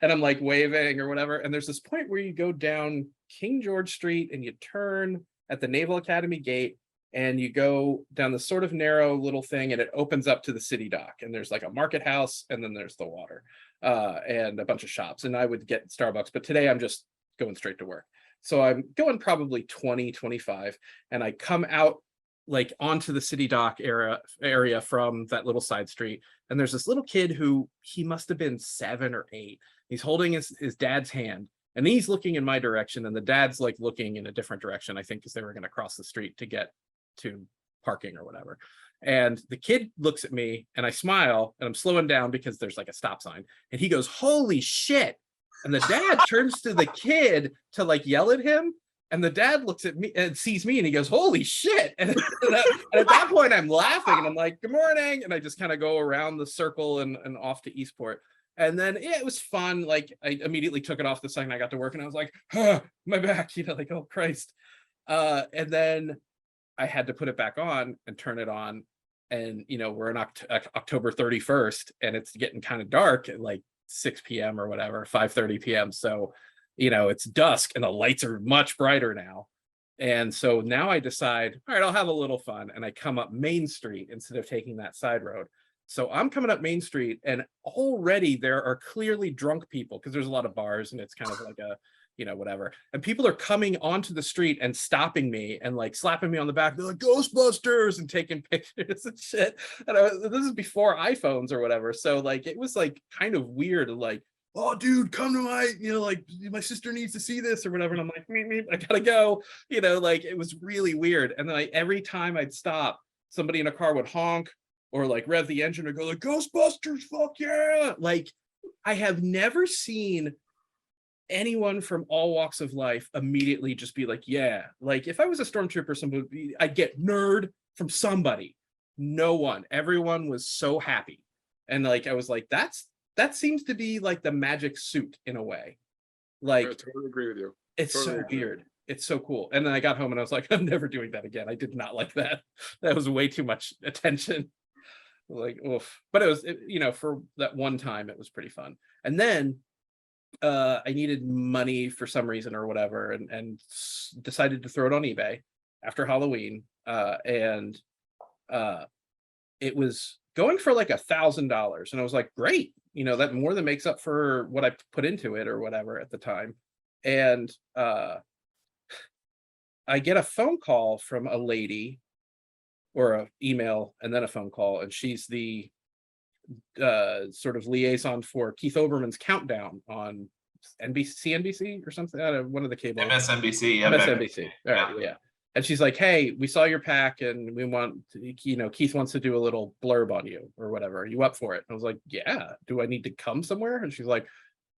And I'm like waving or whatever. And there's this point where you go down King George Street and you turn at the Naval Academy gate, and you go down this sort of narrow little thing, and it opens up to the city dock. And there's like a market house, and then there's the water, and a bunch of shops. And I would get Starbucks, but today I'm just going straight to work. So I'm going probably 20, 25, and I come out like onto the city dock area from that little side street. And there's this little kid who, he must have been 7 or 8. He's holding his dad's hand, and he's looking in my direction, and the dad's like looking in a different direction, I think, because they were going to cross the street to get to parking or whatever. And the kid looks at me, and I smile, and I'm slowing down because there's like a stop sign, and he goes, "Holy shit." And the dad turns to the kid to like yell at him. And the dad looks at me and sees me, and he goes, "Holy shit." And at that point I'm laughing, and I'm like, "Good morning." And I just kind of go around the circle and off to Eastport. And then yeah, it was fun. Like I immediately took it off the second I got to work, and I was like, my back, you know, like, oh Christ. And then I had to put it back on and turn it on. And, you know, we're in October 31st, and it's getting kind of dark at like 6 p.m. or whatever, 5:30 p.m. So, you know, it's dusk and the lights are much brighter now. And so now I decide, all right, I'll have a little fun. And I come up Main Street instead of taking that side road. So I'm coming up Main Street, and already there are clearly drunk people, because there's a lot of bars, and it's kind of like a, you know, whatever. And people are coming onto the street and stopping me and like slapping me on the back. They're like, "Ghostbusters," and taking pictures and shit. And this is before iPhones or whatever. So like, it was like kind of weird, like, "Oh dude, come to my, you know, like my sister needs to see this," or whatever. And I'm like, meep, I gotta go, you know, like it was really weird. And then every time I'd stop, somebody in a car would honk or like rev the engine or go like, "Ghostbusters, fuck yeah." Like, I have never seen anyone from all walks of life immediately just be like, yeah. Like if I was a stormtrooper, I'd get nerd from somebody. No one, everyone was so happy. And like, I was like, that seems to be like the magic suit in a way. Like, I totally agree with you. it's Totally so agree. weird. It's so cool. And then I got home and I was like, I'm never doing that again. I did not like that. That was way too much attention. Like, oof. But it was, you know, for that one time, it was pretty fun. And then I needed money for some reason or whatever, and decided to throw it on eBay after Halloween. And it was going for like $1,000. And I was like, great, you know, that more than makes up for what I put into it or whatever at the time. And I get a phone call from a lady, or an email and then a phone call, and she's the sort of liaison for Keith Olbermann's Countdown on NBC or something, one of the cable. MSNBC. Yeah, MSNBC. All right, yeah. And she's like, "Hey, we saw your pack, and we want, you know, Keith wants to do a little blurb on you or whatever. Are you up for it?" And I was like, "Yeah." "Do I need to come somewhere?" And she's like,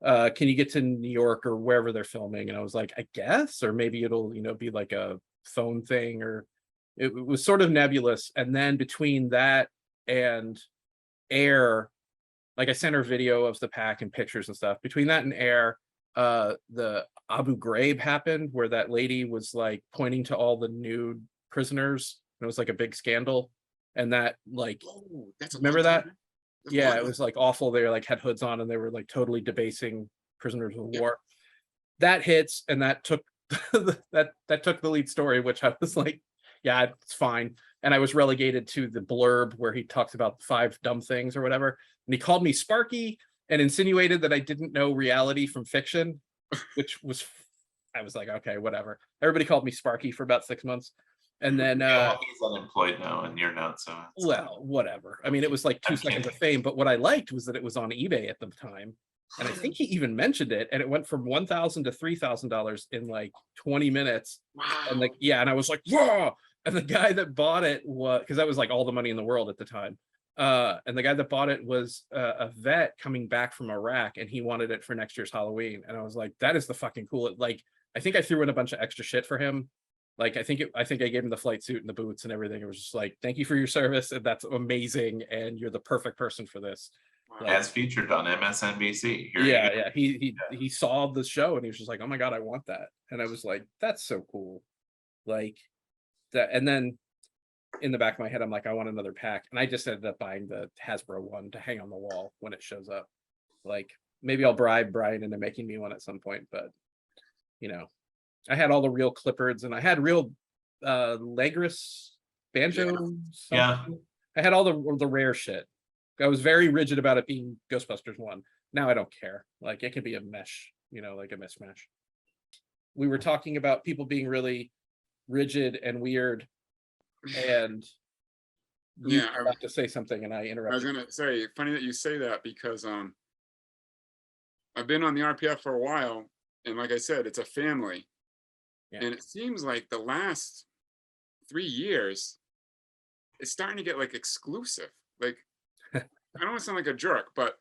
"Can you get to New York or wherever they're filming?" And I was like, "I guess, or maybe it'll, you know, be like a phone thing," or it was sort of nebulous. And then between that and Air, like I sent her video of the pack and pictures and stuff. Between that and Air, the Abu Ghraib happened, where that lady was like pointing to all the nude prisoners, and it was like a big scandal. And that, like, remember that? Yeah, it was like awful. They were like had hoods on, and they were like totally debasing prisoners of war. That hits, and that took that took the lead story, which I was like, yeah, it's fine. And I was relegated to the blurb where he talks about 5 dumb things or whatever. And he called me Sparky and insinuated that I didn't know reality from fiction, which was, I was like, okay, whatever. Everybody called me Sparky for about 6 months. And then, Yeah, well, he's unemployed now, and you're not. So well, whatever. I mean, it was like 2 I'm seconds of kidding. fame, but what I liked was that it was on eBay at the time. And I think he even mentioned it, and it went from $1,000 to $3,000 in like 20 minutes. And Wow. like, yeah, and I was like, whoa. And the guy that bought it was, because that was like all the money in the world at the time. And the guy that bought it was a vet coming back from Iraq, and he wanted it for next year's Halloween. And I was like, that is the fucking cool. Like, I think I threw in a bunch of extra shit for him. Like, I think I gave him the flight suit and the boots and everything. It was just like, thank you for your service, and that's amazing, and you're the perfect person for this. Wow. As featured on MSNBC. Here Yeah, you go. yeah. He saw the show and he was just like, oh my God, I want that. And I was like, that's so cool. Like that. And then in the back of my head, I'm like, I want another pack. And I just ended up buying the Hasbro one to hang on the wall when it shows up. Like, maybe I'll bribe Brian into making me one at some point, but you know, I had all the real Clippards, and I had real Legris banjo. Yeah. I had all the rare shit. I was very rigid about it being Ghostbusters 1. Now I don't care. Like, it could be a mesh, you know, like a mismatch. We were talking about people being really rigid and weird, and you Yeah, have to say something, and I I was interrupted. gonna say, funny that you say that, because I've been on the RPF for a while, and like I said, it's a family. Yeah. And it seems like the last 3 years, it's starting to get like exclusive. Like, I don't want to sound like a jerk, but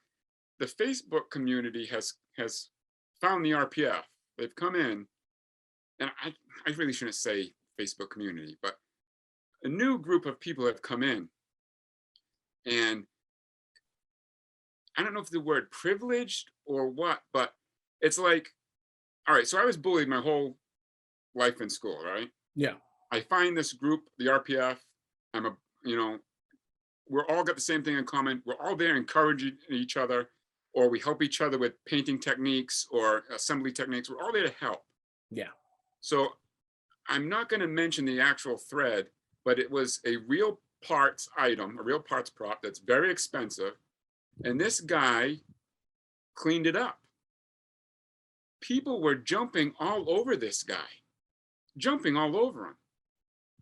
the Facebook community has found the RPF. They've come in, and I really shouldn't say Facebook community, but a new group of people have come in, and I don't know if the word privileged or what, but it's like, all right, so I was bullied my whole life in school, right? Yeah. I find this group, the RPF, we're all got the same thing in common. We're all there encouraging each other, or we help each other with painting techniques or assembly techniques. We're all there to help. Yeah. So I'm not going to mention the actual thread, but it was a real parts item, a real parts prop that's very expensive. And this guy cleaned it up. People were jumping all over this guy, jumping all over him.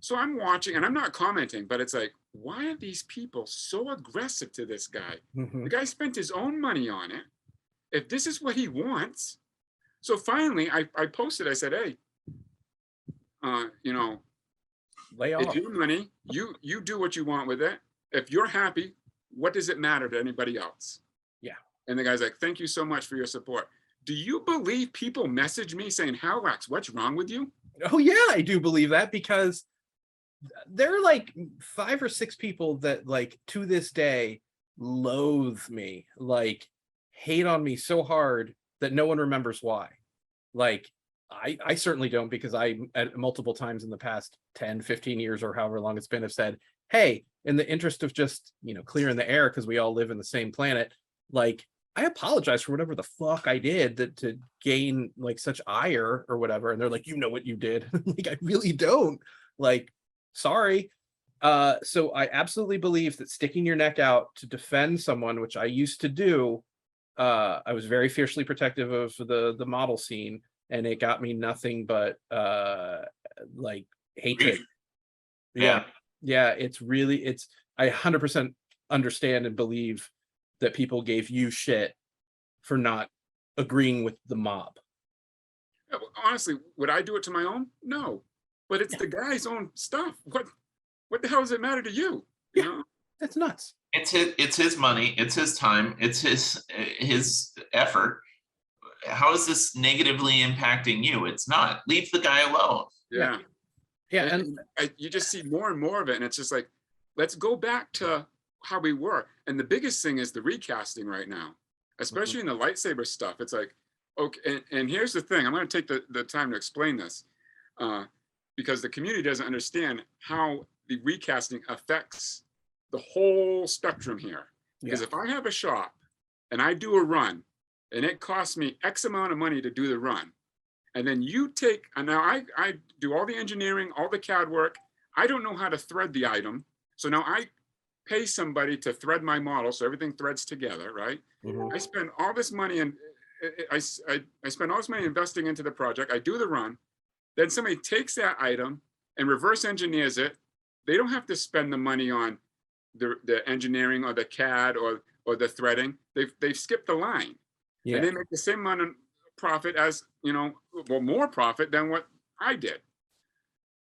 So I'm watching, and I'm not commenting, but it's like, why are these people so aggressive to this guy? Mhm. The guy spent his own money on it. If this is what he wants. So finally, I posted, I said, hey, Lay off. it's your money. You do what you want with it. If you're happy, what does it matter to anybody else? Yeah. And the guy's like, thank you so much for your support. Do you believe people message me saying, Halliwax, what's wrong with you? Oh yeah, I do believe that, because there are like 5 or 6 people that, like, to this day loathe me, like hate on me so hard that no one remembers why. Like, I certainly don't, because I, at multiple times in the past 10, 15 years or however long it's been, have said, hey, in the interest of just, clearing the air, because we all live in the same planet, like, I apologize for whatever the fuck I did to gain like such ire or whatever. And they're like, you know what you did. Like, I really don't. Like, sorry. So I absolutely believe that sticking your neck out to defend someone, which I used to do, I was very fiercely protective of the model scene, and it got me nothing but like hatred. Yeah. Yeah, it's I 100% understand and believe that people gave you shit for not agreeing with the mob. Yeah, well, honestly, would I do it to my own? No, but it's the guy's own stuff. What the hell does it matter to you? You know? That's nuts. It's his money, it's his time, it's his effort. How is this negatively impacting you? It's not. Leave the guy alone. Yeah. Yeah, And you just see more and more of it, and it's just like, let's go back to how we were. And the biggest thing is the recasting right now, especially in the lightsaber stuff. It's like, okay, and here's the thing. I'm going to take the time to explain this, because the community doesn't understand how the recasting affects the whole spectrum here. Because if I have a shop and I do a run, and it costs me X amount of money to do the run, and then you take, and now I do all the engineering, all the CAD work. I don't know how to thread the item. So now I pay somebody to thread my model so everything threads together, right? I spend all this money, and I spend all this money investing into the project. I do the run. Then somebody takes that item and reverse engineers it. They don't have to spend the money on the engineering or the CAD or the threading. They've skipped the line, Yeah. and they make the same amount of profit as, you know, well, more profit than what I did.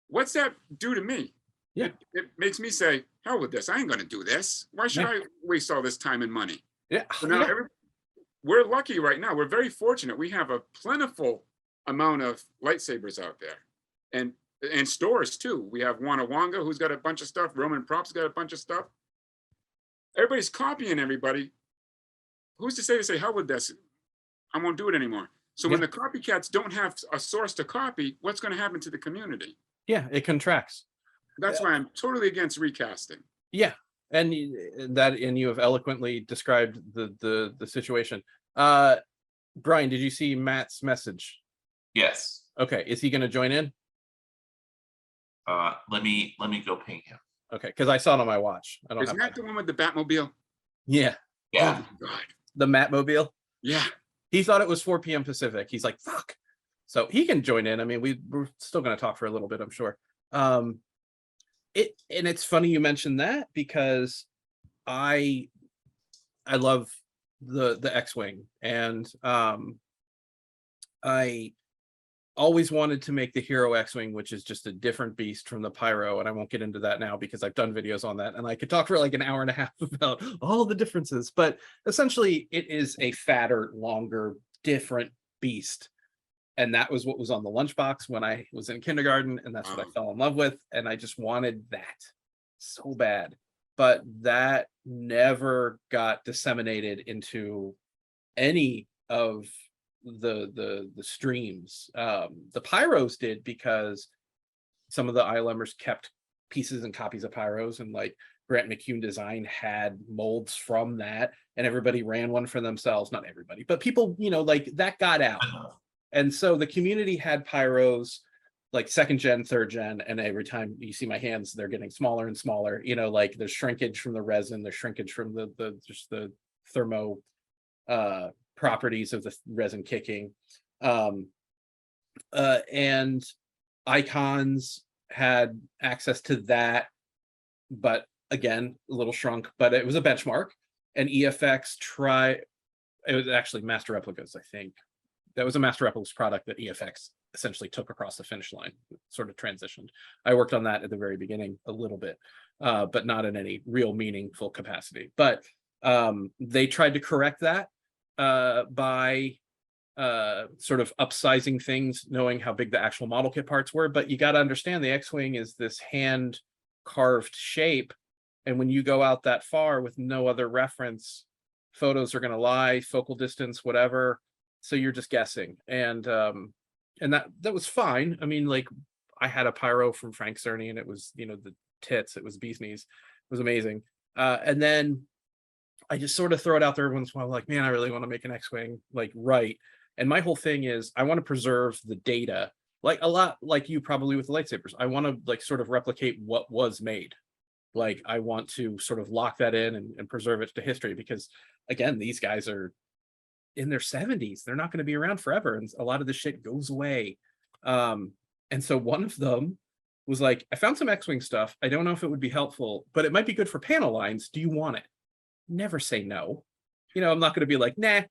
What's that do to me? Yeah. It makes me say, hell with this. I ain't going to do this. Why should I waste all this time and money? Yeah. So now we're lucky right now. We're very fortunate. We have a plentiful amount of lightsabers out there, and stores too. We have Wanawanga, who's got a bunch of stuff. Roman Prop's got a bunch of stuff. Everybody's copying everybody. Who's to say, hell with this, I won't do it anymore. So when the copycats don't have a source to copy, what's going to happen to the community? Yeah, it contracts. That's why I'm totally against recasting. Yeah, and you have eloquently described the situation. Brian, did you see Matt's message? Yes. Okay, is he going to join in? Let me go ping him. Okay, because I saw it on my watch. I don't Is have Matt the one with the Batmobile? Yeah. Yeah. Oh my God. The Mattmobile. Yeah. He thought it was 4 p.m. Pacific. He's like, fuck. So he can join in. I mean, we're still going to talk for a little bit, I'm sure. And it's funny you mentioned that, because I love the X-Wing, and I always wanted to make the Hero X-Wing, which is just a different beast from the Pyro, and I won't get into that now because I've done videos on that, and I could talk for like an hour and a half about all the differences, but essentially it is a fatter, longer, different beast. And that was what was on the lunchbox when I was in kindergarten, and that's what I fell in love with, and I just wanted that so bad. But that never got disseminated into any of the streams. The Pyros did, because some of the ILMers kept pieces and copies of Pyros, and like Grant McCune Design had molds from that, and everybody ran one for themselves. Not everybody, but people, you know, like that got out. And so the community had Pyros, like 2nd gen, 3rd gen, and every time you see my hands, they're getting smaller and smaller. You know, like there's shrinkage from the resin, there's shrinkage from just the thermo properties of the resin kicking. And Icons had access to that, but again, a little shrunk, but it was a benchmark. And EFX it was actually Master Replicas, I think. That was a Master Replicas product that EFX essentially took across the finish line, sort of transitioned. I worked on that at the very beginning a little bit, but not in any real meaningful capacity. But they tried to correct that by sort of upsizing things, knowing how big the actual model kit parts were. But you got to understand, the X-Wing is this hand carved shape. And when you go out that far with no other reference, photos are going to lie, focal distance, whatever. So you're just guessing. And that was fine. I mean, like, I had a Pyro from Frank Cerny, and it was, you know, the tits, it was bee's knees. It was amazing. And then I just sort of throw it out there every once in a while, like, man, I really want to make an X-Wing, like, right. And my whole thing is, I want to preserve the data, like a lot like you probably with the lightsabers. I want to like sort of replicate what was made. Like, I want to sort of lock that in and preserve it to history, because again, these guys are in their 70s. They're not going to be around forever, and a lot of the shit goes away. And so one of them was like, I found some X-Wing stuff. I don't know if it would be helpful, but it might be good for panel lines. Do you want it? Never say no. You know, I'm not going to be like, nah.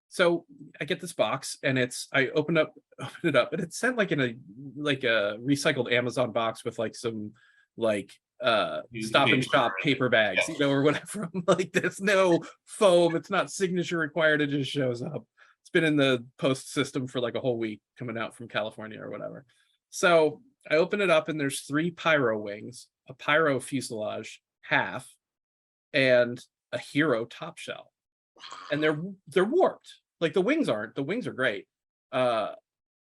So I get this box, and I open it up, and it's sent like in a recycled Amazon box with like some like Stop and Shop paper bags, you know, or whatever. I'm like, there's no foam, it's not signature required, it just shows up. It's been in the post system for like a whole week, coming out from California or whatever. So I open it up, and there's 3 Pyro wings, a Pyro fuselage half, and a Hero top shell. And they're warped. Like, the wings aren't. The wings are great.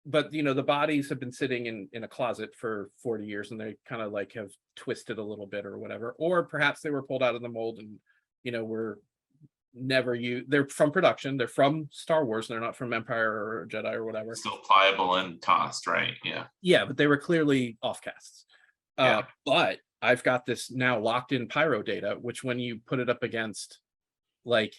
But you know, the bodies have been sitting in a closet for 40 years, and they kind of like have twisted a little bit or whatever, or perhaps they were pulled out of the mold and, you know, were never used. They're from production, they're from Star Wars, they're not from Empire or Jedi or whatever. Still pliable and tossed, right? Yeah, but they were clearly offcasts. Yeah. But I've got this now locked in Pyro data, which when you put it up against, like,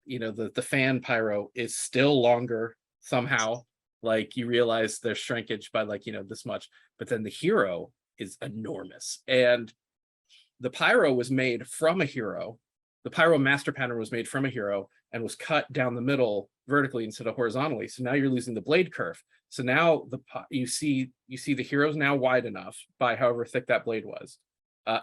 you know, the fan Pyro is still longer somehow. Like, you realize there's shrinkage by like, you know, this much, but then the Hero is enormous. And the pyro was made from a hero. The pyro master pattern was made from a hero and was cut down the middle vertically instead of horizontally. So now you're losing the blade curve. So now you see the heroes now wide enough by however thick that blade was,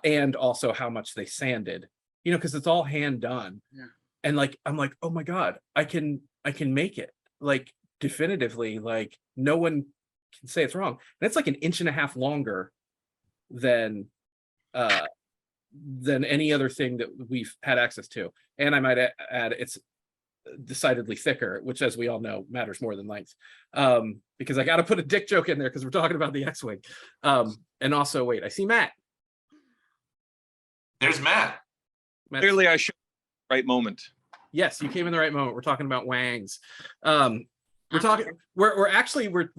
and also how much they sanded, you know, because it's all hand done. Yeah. And like, I'm like, oh my God, I can make it, like, definitively, like no one can say it's wrong. And it's like 1.5 inches longer than any other thing that we've had access to. And I might add, it's decidedly thicker, which, as we all know, matters more than length. Because I got to put a dick joke in there because we're talking about the X-Wing. And also, wait, I see Matt. There's Matt. Clearly, I showed the right moment. Yes, you came in the right moment. We're talking about wangs. We're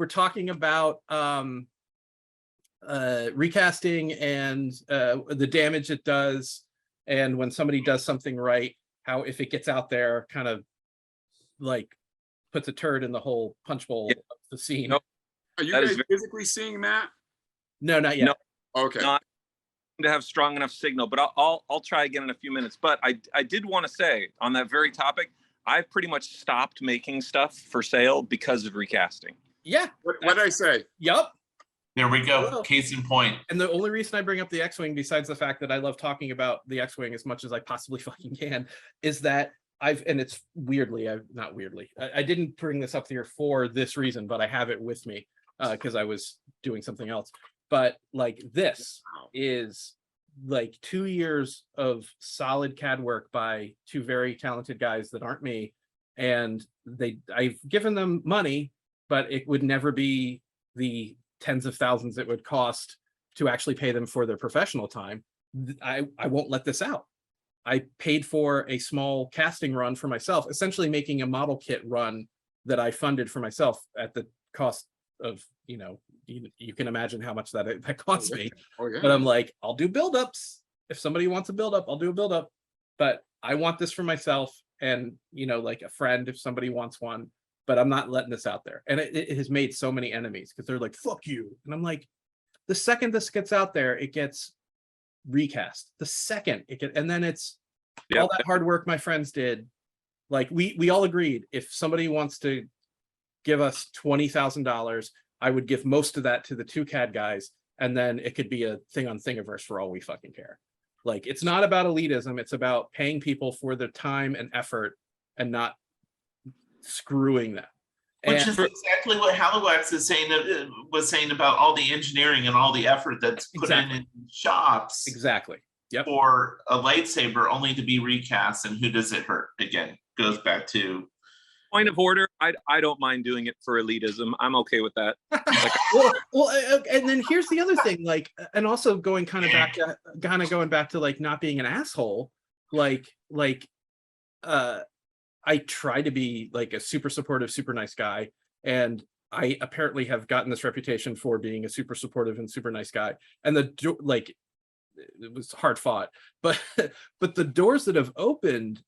talking about recasting and the damage it does, and when somebody does something right, how if it gets out there, kind of like puts a turd in the whole punch bowl of the scene. Nope. Are you That is guys physically seeing Matt? No, not yet. No. Okay. Not to have strong enough signal, but I'll try again in a few minutes. But I did want to say on that very topic, I've pretty much stopped making stuff for sale because of recasting. Yeah. What did I say? Yup. There we go. Well, Case in point. And the only reason I bring up the X-Wing, besides the fact that I love talking about the X-Wing as much as I possibly fucking can, is that and it's weirdly, I didn't bring this up here for this reason, but I have it with me because I was doing something else. But like, this is like 2 years of solid CAD work by two very talented guys that aren't me. And I've given them money, but it would never be the tens of thousands it would cost to actually pay them for their professional time. I won't let this out. I paid for a small casting run for myself, essentially making a model kit run that I funded for myself at the cost of, you know, you can imagine how much that cost me. Oh, yeah. But I'm like, I'll do buildups. If somebody wants a buildup, I'll do a buildup. But I want this for myself and, you know, like a friend if somebody wants one. But I'm not letting this out there. And it has made so many enemies because they're like, fuck you. And I'm like, the second this gets out there, it gets recast. The second it gets, and then it's all that hard work my friends did. Like we all agreed, if somebody wants to give us $20,000, I would give most of that to the two CAD guys. And then it could be a thing on Thingiverse for all we fucking care. Like, it's not about elitism. It's about paying people for their time and effort and not screwing them. Which is exactly what Halliwax was saying about all the engineering and all the effort that's put in shops. Exactly. Yep. For a lightsaber only to be recast, and who does it hurt? Again, goes back to point of order. I don't mind doing it for elitism. I'm okay with that. well, and then here's the other thing, like, and also going back to like not being an asshole, like I try to be like a super supportive, super nice guy. And I apparently have gotten this reputation for being a super supportive and super nice guy. And it was hard fought, but the doors that have opened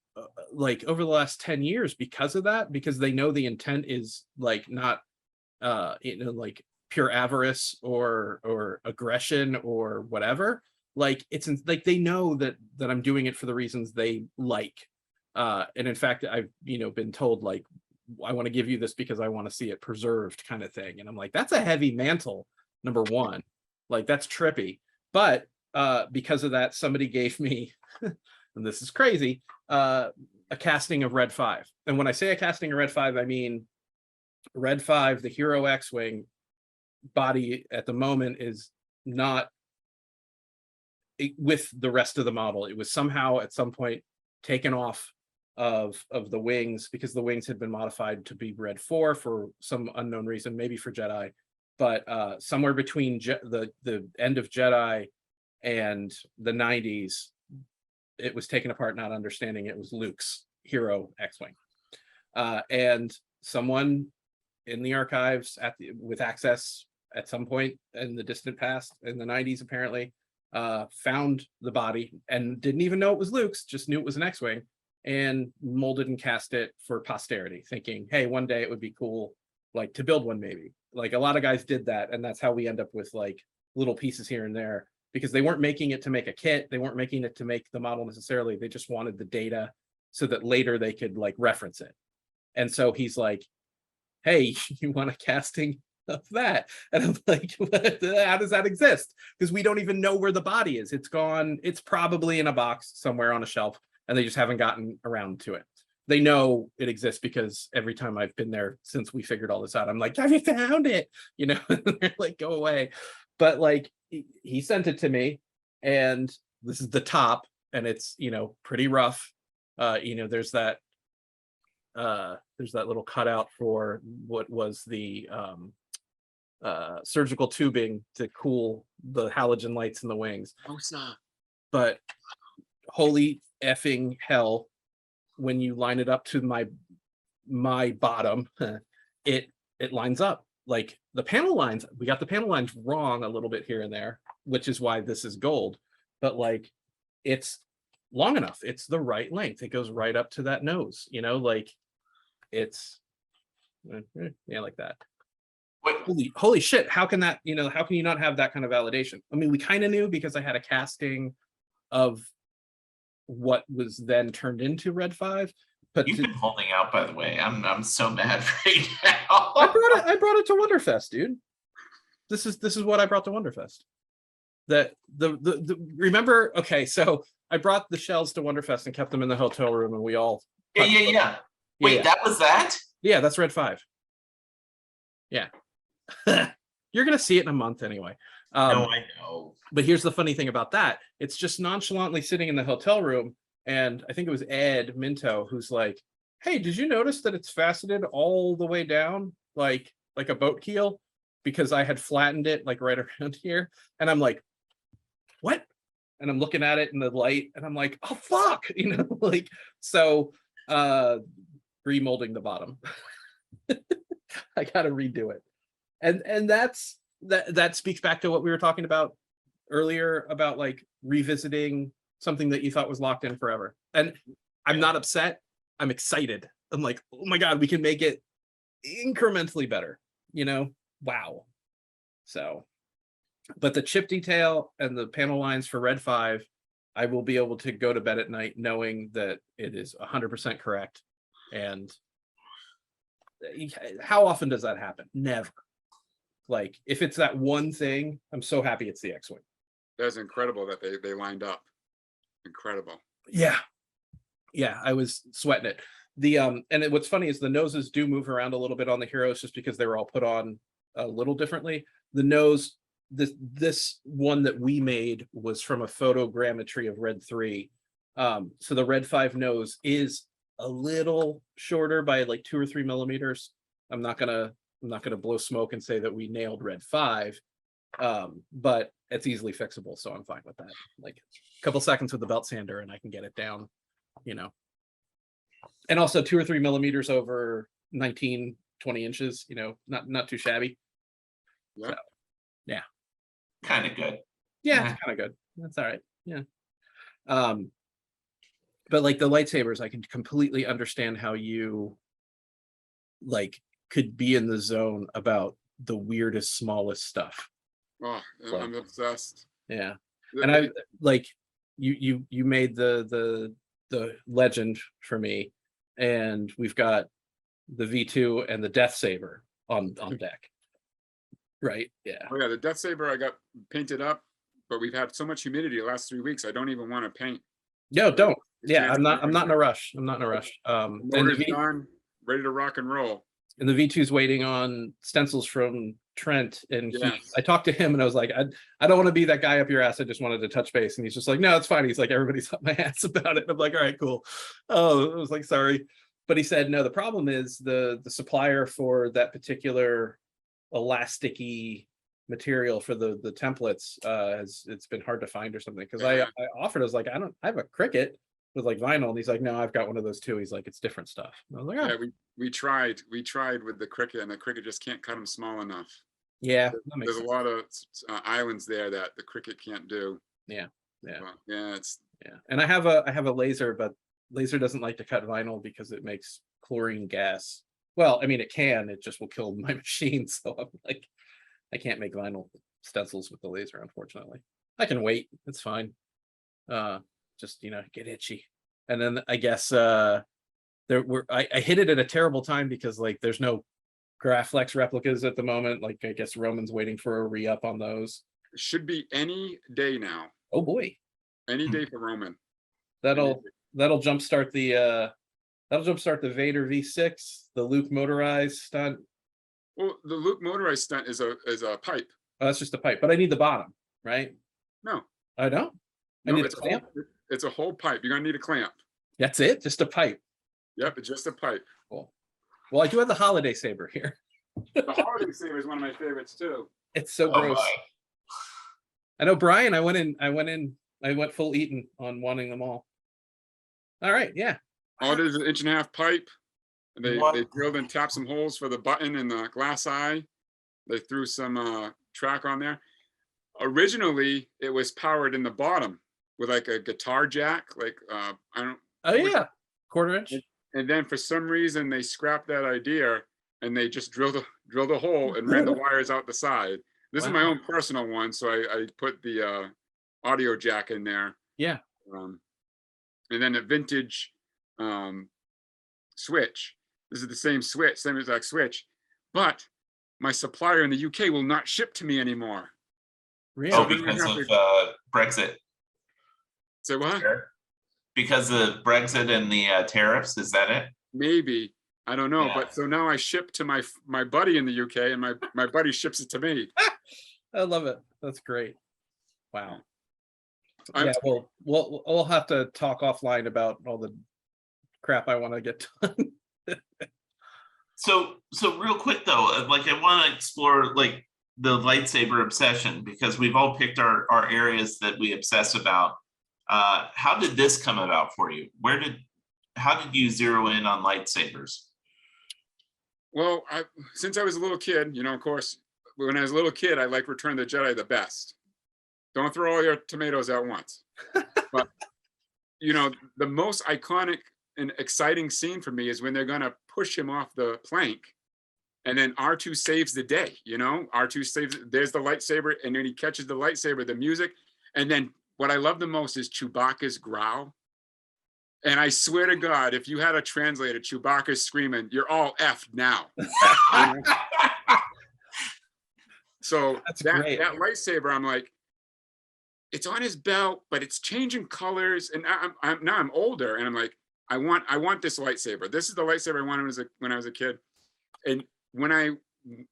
like over the last 10 years because of that, because they know the intent is like not, like pure avarice or aggression or whatever. Like it's like, they know that I'm doing it for the reasons they like. And in fact, I've, been told like, I want to give you this because I want to see it preserved kind of thing. And I'm like, that's a heavy mantle, number one, like that's trippy. But because of that, somebody gave me, and this is crazy, a casting of Red 5. And when I say a casting of Red 5, I mean, Red 5, the Hero X-Wing body at the moment is not with the rest of the model. It was somehow at some point taken off of the wings because the wings had been modified to be Red 4 for some unknown reason, maybe for Jedi, but somewhere between the end of Jedi and the 90s, it was taken apart, not understanding it was Luke's Hero X-Wing. And someone in the archives with access at some point in the distant past, in the 90s apparently, found the body and didn't even know it was Luke's, just knew it was an X-Wing, and molded and cast it for posterity, thinking, hey, one day it would be cool, like to build one maybe. Like a lot of guys did that, and that's how we end up with like little pieces here and there, because they weren't making it to make a kit. They weren't making it to make the model necessarily. They just wanted the data so that later they could like reference it. And so he's like, hey, you want a casting of that? And I'm like, how does that exist? Because we don't even know where the body is. It's gone. It's probably in a box somewhere on a shelf, and they just haven't gotten around to it. They know it exists because every time I've been there since we figured all this out, I'm like, have you found it? You know, they're like, go away. But like, he sent it to me, and this is the top, and it's, you know, pretty rough. You know, there's that little cutout for what was the surgical tubing to cool the halogen lights in the wings. Oh, stop. But holy effing hell, when you line it up to my bottom, it lines up. Like the panel lines, we got the panel lines wrong a little bit here and there, which is why this is gold. But like, it's long enough. It's the right length. It goes right up to that nose, you know, like it's, yeah, like that. Holy shit, how can that, you know, how can you not have that kind of validation? I mean, we kind of knew because I had a casting of what was then turned into Red 5. But You've been holding out, by the way. I'm so mad right now. I brought it to Wonderfest, dude. This is what I brought to Wonderfest. That the remember, okay, so I brought the shells to Wonderfest and kept them in the hotel room, and we all Yeah. Wait, yeah. that was that? Yeah, that's Red 5. Yeah. You're gonna see it in a month anyway. No, I know. But here's the funny thing about that. It's just nonchalantly sitting in the hotel room, and I think it was Ed Minto who's like, hey, did you notice that it's faceted all the way down like a boat keel? Because I had flattened it like right around here. And I'm like, what? And I'm looking at it in the light, and I'm like, oh fuck, you know, like, so remolding the bottom. I gotta redo it. And that speaks back to what we were talking about earlier about like revisiting something that you thought was locked in forever. And I'm not upset. I'm excited. I'm like, oh my God, we can make it incrementally better, you know? Wow. So, but the chip detail and the panel lines for Red 5, I will be able to go to bed at night knowing that it is 100% correct. And how often does that happen? Never. Like, if it's that one thing, I'm so happy it's the X-Wing. That's incredible that they lined up. Incredible. Yeah. Yeah, I was sweating it. The what's funny is the noses do move around a little bit on the heroes just because they were all put on a little differently. The nose, this one that we made was from a photogrammetry of Red 3. So the Red 5 nose is a little shorter by like 2 or 3 millimeters. I'm not gonna blow smoke and say that we nailed Red 5, but it's easily fixable, so I'm fine with that. Like a couple seconds with the belt sander and I can get it down, you know. And also 2 or 3 millimeters over 19, 20 inches, you know, not too shabby. Yep. So, yeah. Kind of good. Yeah, it's kind of good. That's all right. Yeah. But like the lightsabers, I can completely understand how you like could be in the zone about the weirdest, smallest stuff. Oh, I'm obsessed. Yeah. And I like you made the legend for me, and we've got the V2 and the Death Saber on deck. Right. Yeah. Oh yeah, the Death Saber I got painted up, but we've had so much humidity the last 3 weeks. I don't even want to paint. No, don't. Yeah, I'm not in a rush. I'm not in a rush. And Motor's done, ready to rock and roll. And the V2's waiting on stencils from Trent, and Yes. I talked to him and I was like, I don't want to be that guy up your ass. I just wanted to touch base. And he's just like, no, it's fine. He's like, everybody's up my ass about it. And I'm like, all right, cool. Oh, I was like, sorry. But he said, no, the problem is the supplier for that particular elasticy material for the templates it's been hard to find or something. Because I offered, I was like, I have a Cricut with like vinyl, and he's like, no, I've got one of those too. He's like, it's different stuff. And I was like, oh. Yeah, we tried with the Cricut, and the Cricut just can't cut them small enough. Yeah, There's a lot of islands there that the Cricut can't do. Yeah. It's And I have a laser, but laser doesn't like to cut vinyl because it makes chlorine gas. Well, I mean, it just will kill my machine. So I'm like, I can't make vinyl stencils with the laser, unfortunately. I can wait. It's fine. Just, you know, get itchy. And then I guess I hit it at a terrible time because like there's no Graflex replicas at the moment. Like I guess Roman's waiting for a re-up on those. It should be any day now. Oh boy. Any day for Roman. That'll jumpstart the Vader V6, the Luke motorized stunt. Well, the Luke motorized stunt is a pipe. Oh, that's just a pipe, but I need the bottom, right? No, I don't. I no, need a it's clamp. it's a whole pipe. You're gonna need a clamp. That's it, just a pipe. Yep, it's just a pipe. Cool. Well, I do have the holiday saber here. The holiday saber is one of my favorites too. It's so Oh gross. my. I know, Brian. I went full Eaton on wanting them all. All right, yeah. All it is an 1.5-inch pipe. They What? drilled and tapped some holes for the button and the glass eye. They threw some track on there. Originally, it was powered in the bottom with like a guitar jack, like I don't. Oh yeah, 1/4 inch. And then for some reason they scrapped that idea and they just drilled a hole and ran the wires out the side. This is my Wow. own personal one, so I put the audio jack in there. Yeah. And then a vintage switch. This is the same switch, same exact switch, but my supplier in the UK will not ship to me anymore. Really? Oh, then we because have of Brexit. So what? Because of Brexit and the tariffs, is that it? Maybe, I don't know. Yeah. But so now I ship to my buddy in the UK, and my buddy ships it to me. I love it. That's great. Wow. I'm- Yeah, well, we'll have to talk offline about all the crap I want to get done. So real quick though, like I want to explore like the lightsaber obsession because we've all picked our areas that we obsess about. How did this come about for you? How did you zero in on lightsabers? Well, since I was a little kid, you know, of course, when I was a little kid, I liked Return of the Jedi the best. Don't throw all your tomatoes at once. But, you know, the most iconic and exciting scene for me is when they're going to push him off the plank and then R2 saves the day, you know, R2 saves, there's the lightsaber and then he catches the lightsaber, the music. And then what I love the most is Chewbacca's growl. And I swear to God, if you had a translator, Chewbacca's screaming, you're all effed now. So That's that great. lightsaber, I'm like, it's on his belt, but it's changing colors. And I'm older, and I'm like, I want this lightsaber. This is the lightsaber I wanted when I was a kid. And when I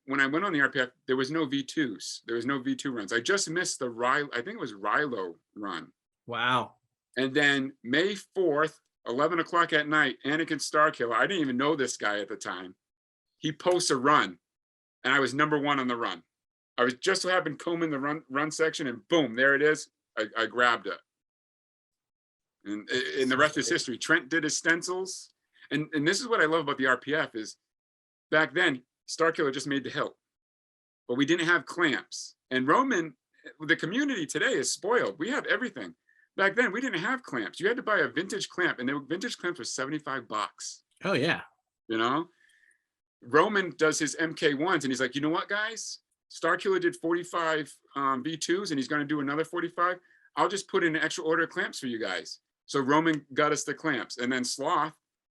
went on the RPF, there was no V2s. There was no V2 runs. I just missed the I think it was Rilo run. Wow. And then May 4th, 11 o'clock at night, Anakin Starkiller, I didn't even know this guy at the time. He posts a run, and I was #1 on the run. I was just so happened combing the run section, and boom, there it is. I grabbed it. And the rest is history. Trent did his stencils. And this is what I love about the RPF is back then, Starkiller just made the hilt, but we didn't have clamps. And Roman, the community today is spoiled. We have everything. Back then, we didn't have clamps. You had to buy a vintage clamp, and the vintage clamps were $75. Oh yeah. You know, Roman does his MK1s, and he's like, you know what, guys? Starkiller did 45 V2s, and he's going to do another 45. I'll just put in an extra order of clamps for you guys. So Roman got us the clamps, and then Sloth,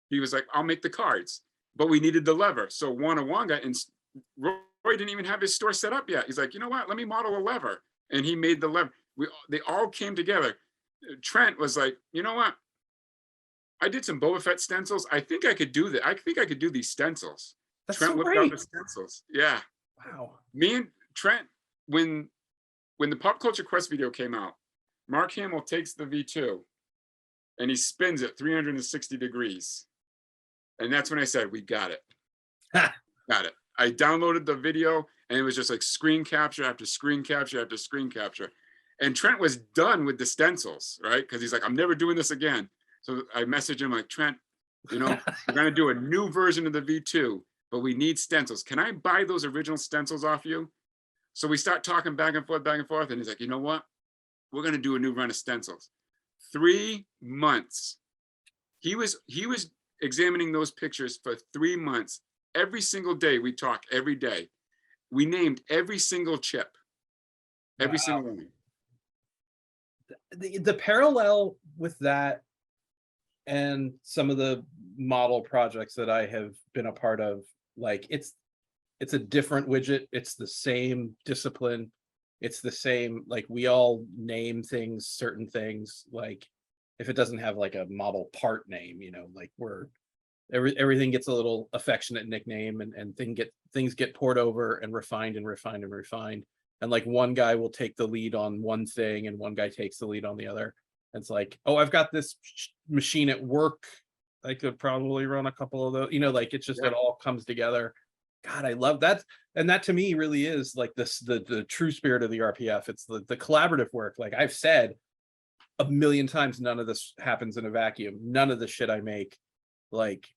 he was like, I'll make the cards, but we needed the lever. So Wanga and Roy didn't even have his store set up yet. He's like, you know what? Let me model a lever, and he made the lever. They all came together. Trent was like, you know what? I did some Boba Fett stencils. I think I could do that. I think I could do these stencils. That's Trent so whipped out great. the stencils. Yeah. Wow. Me and Trent, when the Pop Culture Quest video came out, Mark Hamill takes the V2 and he spins it 360 degrees. And that's when I said, we got it. Got it. I downloaded the video and it was just like screen capture after screen capture after screen capture. And Trent was done with the stencils, right? Because he's like, I'm never doing this again. So I messaged him like, Trent, you know, we're going to do a new version of the V2, but we need stencils. Can I buy those original stencils off you? So we start talking back and forth. And he's like, you know what? We're going to do a new run of stencils. 3 months. He was examining those pictures for 3 months. Every single day we talk, every day. We named every single chip. Every single one. The parallel with that and some of the model projects that I have been a part of, like it's a different widget. It's the same discipline. It's the same, like we all name things, certain things, like if it doesn't have like a model part name, you know, like everything gets a little affectionate nickname, and things get poured over and refined and refined and refined. And like one guy will take the lead on one thing and one guy takes the lead on the other. And it's like, oh, I've got this machine at work. I could probably run a couple of those, you know, like it's just, it all comes together. God, I love that. And that to me really is like this, the true spirit of the RPF. It's the collaborative work. Like I've said a million times, none of this happens in a vacuum. None of the shit I make, like,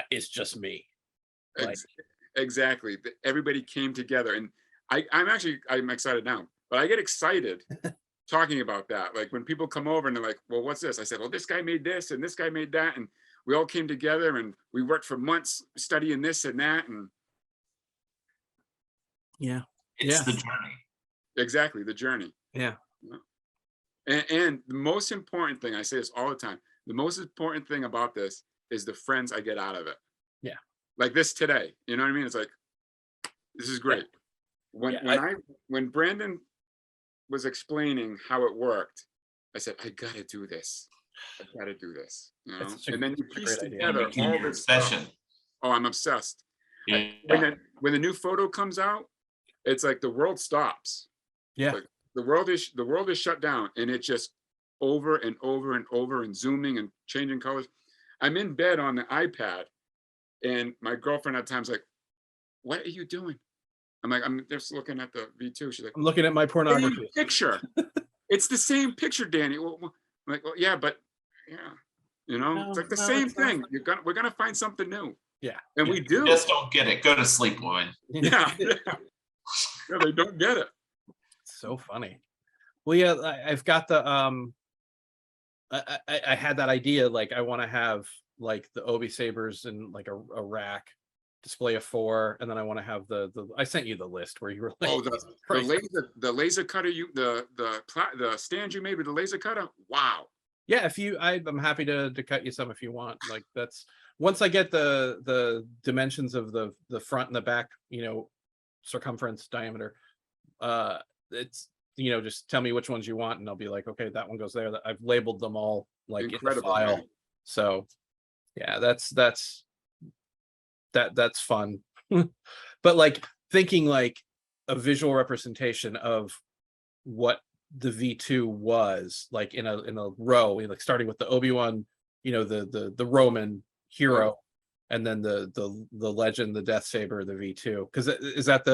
it's just me. Like, exactly. Everybody came together, and I'm excited now, but I get excited talking about that. Like when people come over and they're like, well, what's this? I said, well, this guy made this and this guy made that. And we all came together and we worked for months studying this and that. And yeah, It's the journey. Exactly, the journey. Yeah. And the most important thing, I say this all the time, the most important thing about this is the friends I get out of it. Yeah. Like this today, you know what I mean? It's like, this is great. When Brandon was explaining how it worked, I said, I gotta do this. I gotta do this. You know? And then you piece together all this stuff. Oh, I'm obsessed. Yeah. When the new photo comes out, it's like the world stops. Yeah. Like the world is shut down, and it just over and over and over and zooming and changing colors. I'm in bed on the iPad, and my girlfriend at times like, what are you doing? I'm like, I'm just looking at the V2. She's like, I'm looking at my pornography picture. It's the same picture, Danny. Well, I'm like, well, yeah, but yeah, you know, No, it's like the no, same it's not. thing. We're gonna find something new. Yeah. And we do. Just don't get it. Go to sleep, woman. Yeah. Yeah, they don't get it. So funny. Well, yeah, I've got the I had that idea, like I want to have like the Obi sabers in like a rack, display of 4, and then I want to have the I sent you the list where you were like, Oh, the laser cutter, the stand you made with the laser cutter. Wow. yeah, if you I'm happy to cut you some if you want. Like that's, once I get the dimensions of the front and the back, you know, circumference, diameter, it's, you know, just tell me which ones you want and I'll be like, okay, that one goes there. That I've labeled them all like Incredible, in the file. man. So yeah, that's fun. But like thinking like a visual representation of what the V2 was like in a row, like starting with the Obi-Wan, you know, the Roman hero, and then the legend, the Death Saber, the V2. Because is that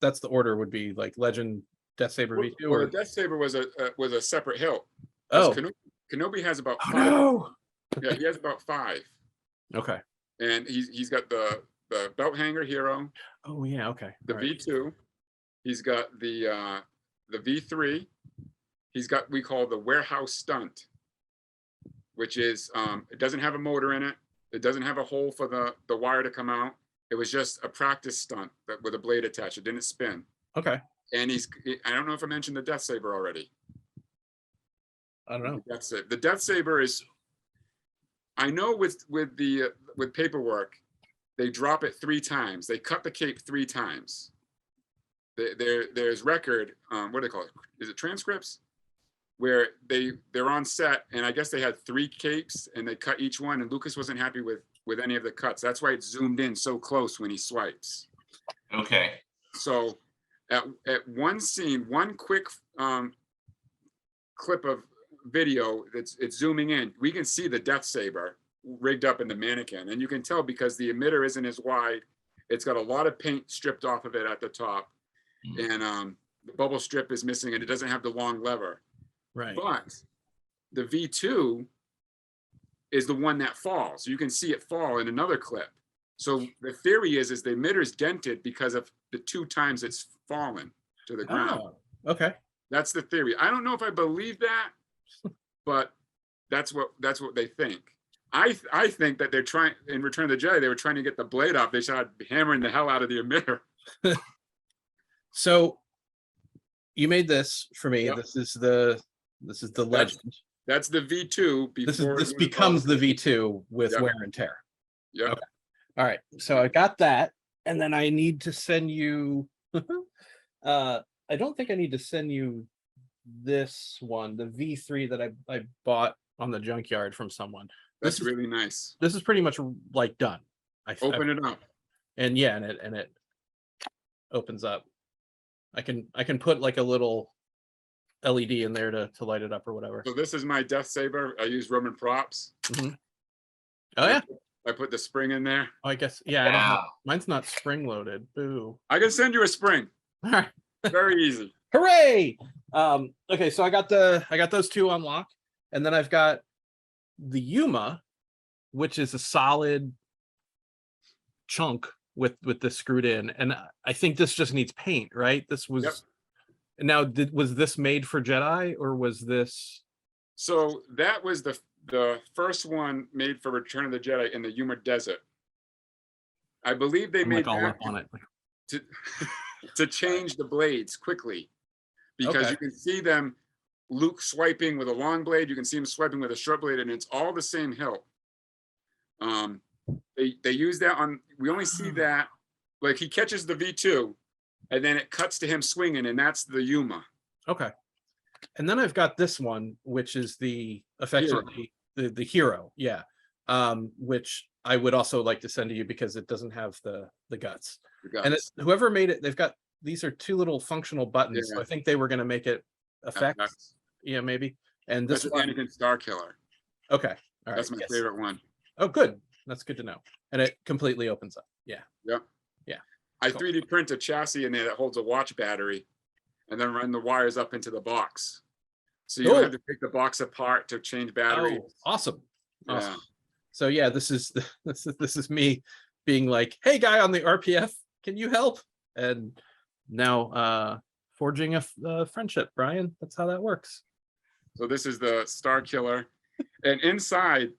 that's the order would be like legend, Death Saber, V2? Well, or the Death Saber was a separate hilt. oh, Kenobi has about 5. no. Yeah, he has about 5. Okay. And he's got the belt hanger hero. Oh yeah, okay. The V2. He's got the V3. He's got, we call the warehouse stunt, which is it doesn't have a motor in it. It doesn't have a hole for the wire to come out. It was just a practice stunt with a blade attached. It didn't spin. Okay. And I don't know if I mentioned the Death Saber already. I don't know. The Death Saber is, I know with paperwork, they drop it 3 times. They cut the cape 3 times. There's record, what do they call it? Is it transcripts? Where they're on set, and I guess they had 3 capes and they cut each one, and Lucas wasn't happy with any of the cuts. That's why it's zoomed in so close when he swipes. Okay. So at one scene, one quick clip of video, it's zooming in, we can see the Death Saber rigged up in the mannequin, and you can tell because the emitter isn't as wide. It's got a lot of paint stripped off of it at the top, and the bubble strip is missing, and it doesn't have the long lever. Right. But the V2 is the one that falls. You can see it fall in another clip. So the theory is the emitter's dented because of the 2 times it's fallen to the ground. Oh, okay. That's the theory. I don't know if I believe that, but that's what they think. I think that they're trying, in Return of the Jedi, they were trying to get the blade off. They started hammering the hell out of the emitter. So you made this for me. Yep. This is the legend. That's the V2 before This becomes the V2 with Yep. wear and tear. Yep. Okay. All right. So I got that, and then I need to send you. I don't think I need to send you this one, the V3 that I bought on the junkyard from someone. That's really nice. This is pretty much like done. Open it up. And yeah, and it opens up. I can put like a little LED in there to light it up or whatever. So this is my death saber. I use Roman props. Mhm. Oh yeah. I put the spring in there. Oh, I guess yeah. I don't have, Wow. mine's not spring loaded. Boo. I can send you a spring. All right. Very easy. Hooray! Okay, so I got those two on lock, and then I've got the Yuma, which is a solid chunk with this screwed in, and I think this just needs paint, right? This was Yep. Now was this made for Jedi, or was this? So that was the first one made for Return of the Jedi in the Yuma Desert. I believe they I'm made like all that up on it. to, to change the blades quickly, because Okay. you can see them, Luke swiping with a long blade, you can see him swiping with a short blade, and it's all the same hilt. They use that on, we only see that, like he catches the V2 and then it cuts to him swinging, and that's the Yuma. Okay, and then I've got this one, which is effectively the hero, yeah, which I would also like to send to you because it doesn't have the guts. And whoever made it, these are two little functional buttons. So Yeah. I think they were going to make it effect, yeah, maybe. And this That's one, Anakin Star Killer. okay, all right. That's my yes. favorite one. Oh, good. That's good to know. And it completely opens up. Yeah. Yep. Yeah. I Cool. 3D print a chassis in there that holds a watch battery, and then run the wires up into the box. So you Cool. don't have to take the box apart to change batteries. Oh, awesome. Awesome. Yeah. So yeah, this is me being like, hey, guy on the RPF, can you help? And now forging a friendship, Brian. That's how that works. So this is the Star Killer, and inside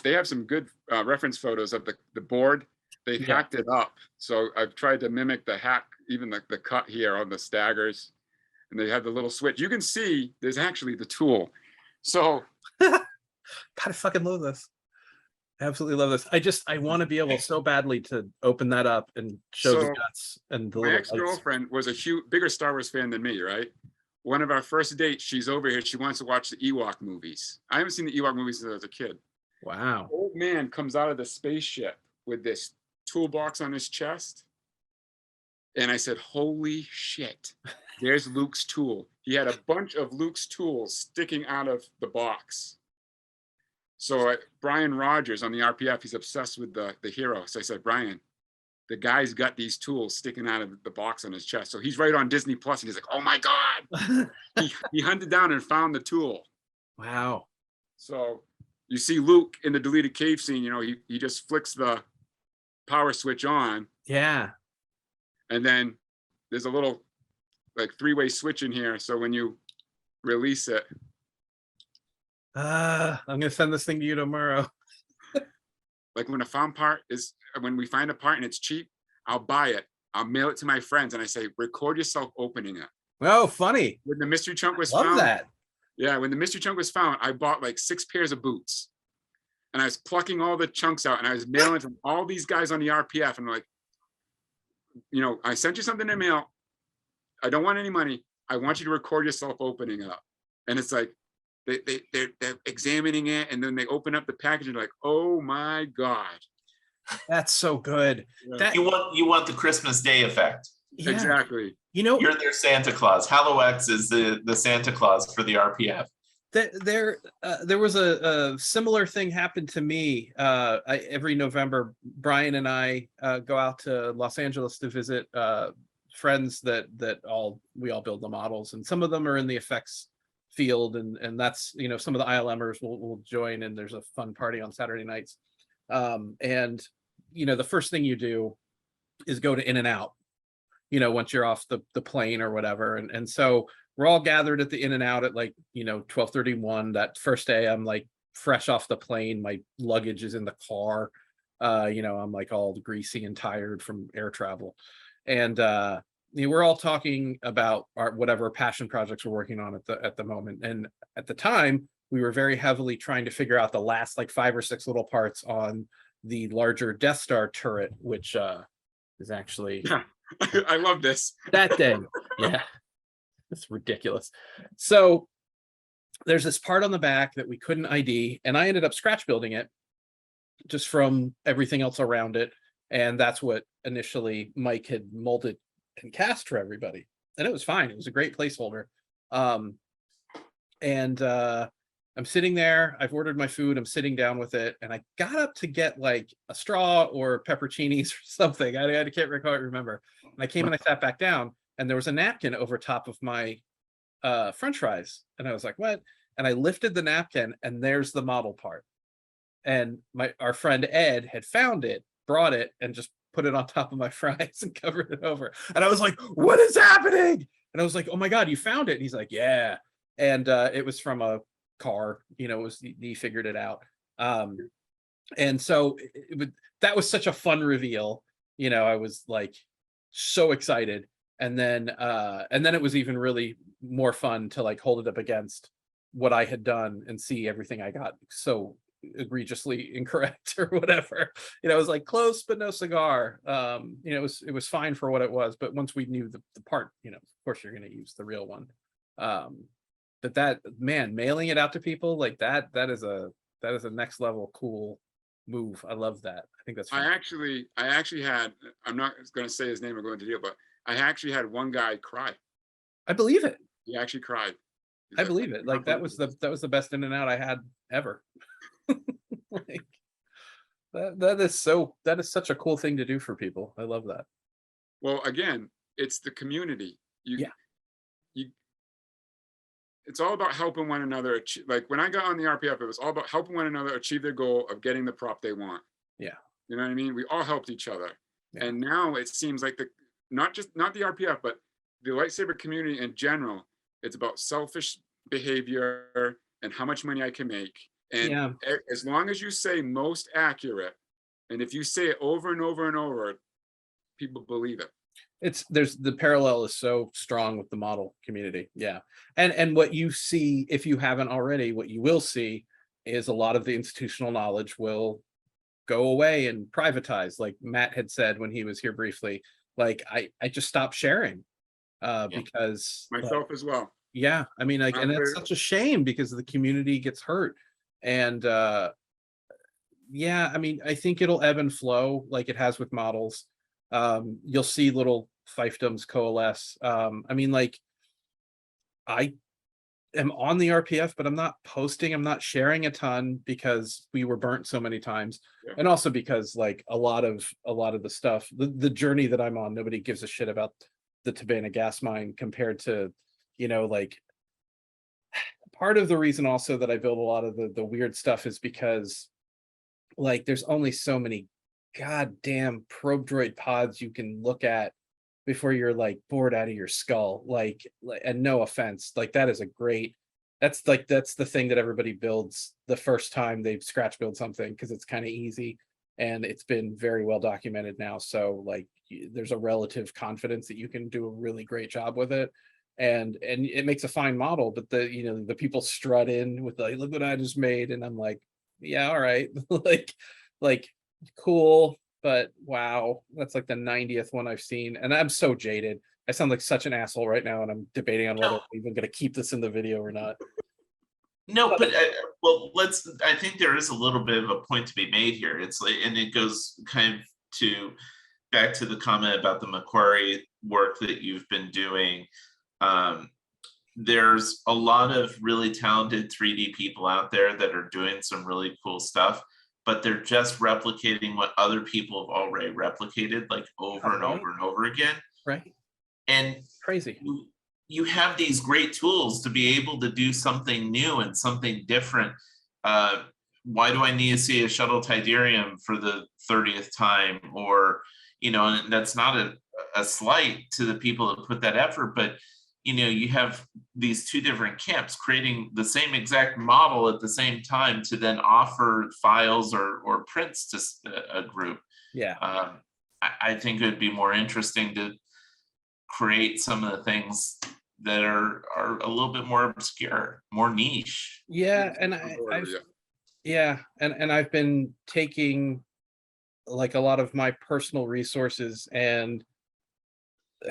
they have some good reference photos of the board. They Yeah. hacked it up, so I've tried to mimic the hack, even the cut here on the staggers, and they have the little switch. You can see there's actually the tool. So God, I fucking love this. I absolutely love this. I want to be able so badly to open that up and show the So, guts and the my little lights. ex-girlfriend was a bigger Star Wars fan than me, right? One of our first dates, she's over here. She wants to watch the Ewok movies. I haven't seen the Ewok movies since I was a kid. Wow. Old man comes out of the spaceship with this toolbox on his chest. And I said, holy shit, there's Luke's tool. He had a bunch of Luke's tools sticking out of the box. So Brian Rogers on the RPF, he's obsessed with the hero. So I said, Brian, the guy's got these tools sticking out of the box on his chest. So he's right on Disney Plus, and he's like, oh my God. He hunted down and found the tool. Wow. So you see Luke in the deleted cave scene, he just flicks the power switch on, Yeah. and then there's a little like 3-way switch in here. So when you release it, I'm gonna send this thing to you tomorrow. like when we find a part and it's cheap, I'll buy it. I'll mail it to my friends, and I say, record yourself opening it. Oh, funny. When the mystery chunk was Love found, that. yeah, when the mystery chunk was found, I bought like 6 pairs of boots, and I was plucking all the chunks out, and I was mailing from all these guys on the RPF, and like, I sent you something in mail. I don't want any money. I want you to record yourself opening it up. And it's like, they're examining it, and then they open up the package and they're like, oh my God. That's so good. Yeah. That, You want the Christmas Day effect. yeah. Exactly. You're their Santa Claus. Halliwax is the Santa Claus for the RPF. There was a similar thing happened to me. Every November, Brian and I go out to Los Angeles to visit friends that we all build the models, and some of them are in the effects field, and that's some of the ILMers will join, and there's a fun party on Saturday nights. And the first thing you do is go to In-N-Out, once you're off the plane or whatever, and so we're all gathered at the In-N-Out at like 12:31 that first day. I'm like fresh off the plane, my luggage is in the car, I'm like all greasy and tired from air travel, and we're all talking about our whatever passion projects we're working on at the moment, and at the time we were very heavily trying to figure out the last like 5 or 6 little parts on the larger Death Star turret, which is actually I love this. that thing. Yeah, it's ridiculous. So there's this part on the back that we couldn't ID, and I ended up scratch building it just from everything else around it, and that's what initially Mike had molded and cast for everybody, and it was fine. It was a great placeholder. And I'm sitting there, I've ordered my food, I'm sitting down with it, and I got up to get like a straw or pepperoncinis or something. I can't quite remember. And I came and I sat back down, and there was a napkin over top of my French fries, and I was like, what? And I lifted the napkin, and there's the model part. And our friend Ed had found it, brought it, and just put it on top of my fries and covered it over. And I was like, what is happening? And I was like, oh my God, you found it. And he's like, yeah. And it was from a car, he figured it out. And so that was such a fun reveal. I was like so excited. And then it was even really more fun to like hold it up against what I had done and see everything I got so egregiously incorrect or whatever. It was like close but no cigar. It was fine for what it was, but once we knew the part, of course you're going to use the real one. But that, man, mailing it out to people like that is a next level cool move. I love that. I think that's fun. I actually had, I'm not going to say his name or go into deal, but I actually had one guy cry. I believe it. He actually cried. I believe it. Like that was the best in and out I had ever. Like that is such a cool thing to do for people. I love that. Well, again, it's the community. It's all about helping one another. Like when I got on the RPF, it was all about helping one another achieve their goal of getting the prop they want. Yeah. You know what I mean? We all helped each other. Yeah. And now it seems like not the RPF, but the lightsaber community in general, it's about selfish behavior and how much money I can make. And as long as you say most accurate, and if you say it over and over and over, people believe it. There's the parallel is so strong with the model community. Yeah. And what you see, if you haven't already, what you will see is a lot of the institutional knowledge will go away and privatize. Like Matt had said when he was here briefly, like I just stopped sharing because myself as well. Yeah. I mean, like, and that's such a shame because the community gets hurt. And yeah, I mean, I think it'll ebb and flow like it has with models. You'll see little fiefdoms coalesce. I mean, like, I am on the RPF, but I'm not posting, I'm not sharing a ton because we were burnt so many times. Yeah. And also because like a lot of the stuff, the journey that I'm on, nobody gives a shit about the Tabana gas mine compared to, like, part of the reason also that I build a lot of the weird stuff is because like there's only so many goddamn probe droid pods you can look at before you're like bored out of your skull. Like, and no offense, like that's the thing that everybody builds the first time they scratch build something because it's kind of easy and it's been very well documented now. So like there's a relative confidence that you can do a really great job with it. And it makes a fine model, but the people strut in with like, look what I just made, and I'm like, yeah, all right, like cool, but wow, that's like the 90th one I've seen, and I'm so jaded. I sound like such an asshole right now, and I'm debating on whether I'm even going to keep this in the video or not. No, but well, I think there is a little bit of a point to be made here. It's like, and it goes kind of back to the comment about the Macquarie work that you've been doing. There's a lot of really talented 3D people out there that are doing some really cool stuff, but they're just replicating what other people have already replicated, like over and over and over again. Right. And crazy. You have these great tools to be able to do something new and something different. Why do I need to see a shuttle Tidarium for the 30th time? Or, and that's not a slight to the people that put that effort, but you have these two different camps creating the same exact model at the same time to then offer files or prints to a group. Yeah. I think it would be more interesting to create some of the things that are a little bit more obscure, more niche. Yeah, and I've been taking like a lot of my personal resources and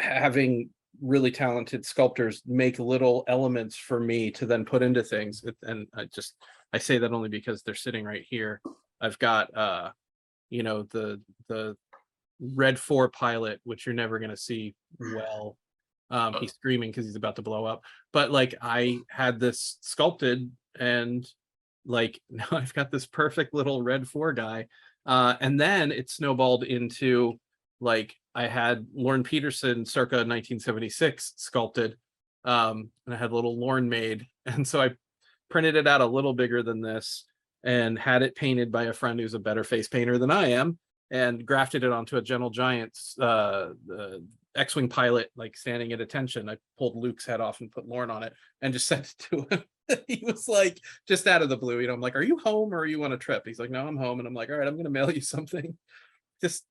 having really talented sculptors make little elements for me to then put into things. And I say that only because they're sitting right here. I've got you know, the Red 4 pilot, which you're never gonna see well. He's screaming because he's about to blow up. But like I had this sculpted, and like now I've got this perfect little Red 4 guy. And then it snowballed into like I had Lorne Peterson circa 1976 sculpted, and I had a little Lorne made, and so I printed it out a little bigger than this and had it painted by a friend who's a better face painter than I am, and grafted it onto a Gentle Giant's X-Wing pilot, like standing at attention. I pulled Luke's head off and put Lorne on it and just sent it to him. He was like, just out of the blue, you know, I'm like, are you home or are you on a trip? He's like, no, I'm home. And I'm like, all right, I'm gonna mail you something. Just,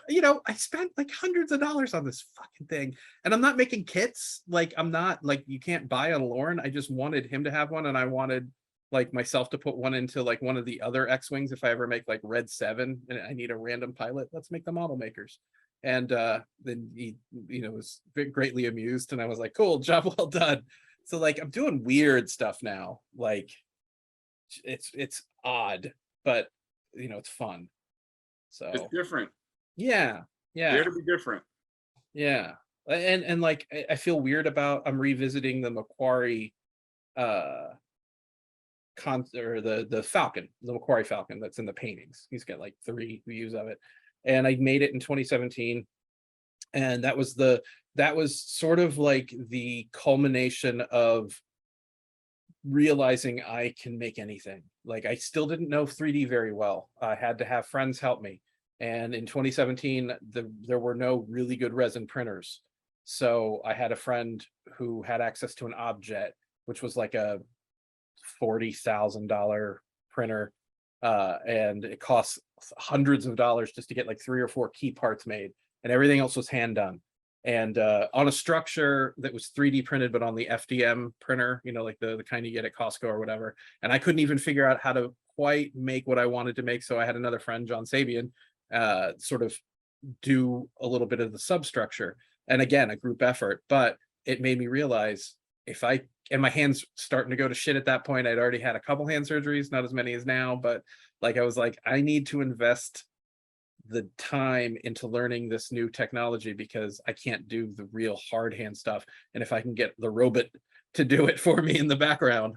you know, I spent like hundreds of dollars on this fucking thing, and I'm not making kits. Like, I'm not like, you can't buy a Lorne. I just wanted him to have one, and I wanted like myself to put one into like one of the other X-Wings. If I ever make like Red 7 and I need a random pilot, let's make the model makers. And then he, you know, was greatly amused, and I was like, cool, job well done. So like I'm doing weird stuff now. Like it's odd, but you know, it's fun. So It's different. yeah. Dare to be different. Yeah. And like I feel weird about, I'm revisiting the Macquarie or the Falcon, the Macquarie Falcon that's in the paintings. He's got like 3 views of it. And I made it in 2017. And that was sort of like the culmination of realizing I can make anything. Like I still didn't know 3D very well. I had to have friends help me. And in 2017, there were no really good resin printers. So I had a friend who had access to an Objet, which was like a $40,000 printer. And it costs hundreds of dollars just to get like 3 or 4 key parts made, and everything else was hand done. And on a structure that was 3D printed, but on the FDM printer, you know, like the kind you get at Costco or whatever. And I couldn't even figure out how to quite make what I wanted to make. So I had another friend, John Sabian, sort of do a little bit of the substructure. And again, a group effort, but it made me realize and my hands starting to go to shit at that point. I'd already had a couple hand surgeries, not as many as now, but like I was like, I need to invest the time into learning this new technology because I can't do the real hard hand stuff. And if I can get the robot to do it for me in the background,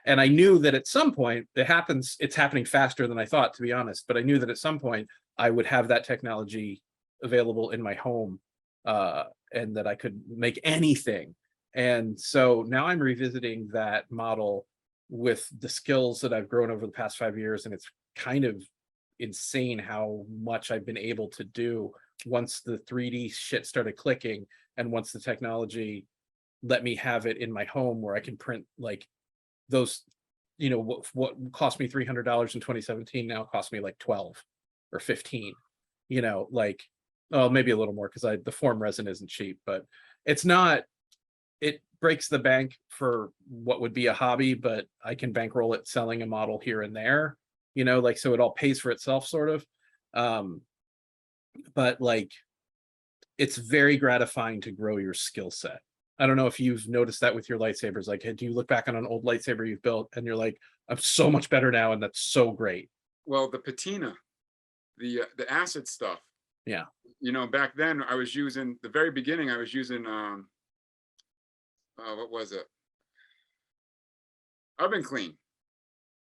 and I knew that at some point it's happening faster than I thought, to be honest, but I knew that at some point I would have that technology available in my home, and that I could make anything. And so now I'm revisiting that model with the skills that I've grown over the past 5 years. And it's kind of insane how much I've been able to do once the 3D shit started clicking, and once the technology let me have it in my home where I can print like those, you know, what cost me $300 in 2017 now cost me like 12 or 15, you know, like, oh, maybe a little more because the form resin isn't cheap, but it's not, it breaks the bank for what would be a hobby, but I can bankroll it selling a model here and there, you know, like, so it all pays for itself sort of. But like, it's very gratifying to grow your skill set. I don't know if you've noticed that with your lightsabers. Like, do you look back on an old lightsaber you've built and you're like, I'm so much better now, and that's so great? Well, the patina, the acid stuff. Yeah. You know, back then I was using, the very beginning I was using what was it? Oven clean.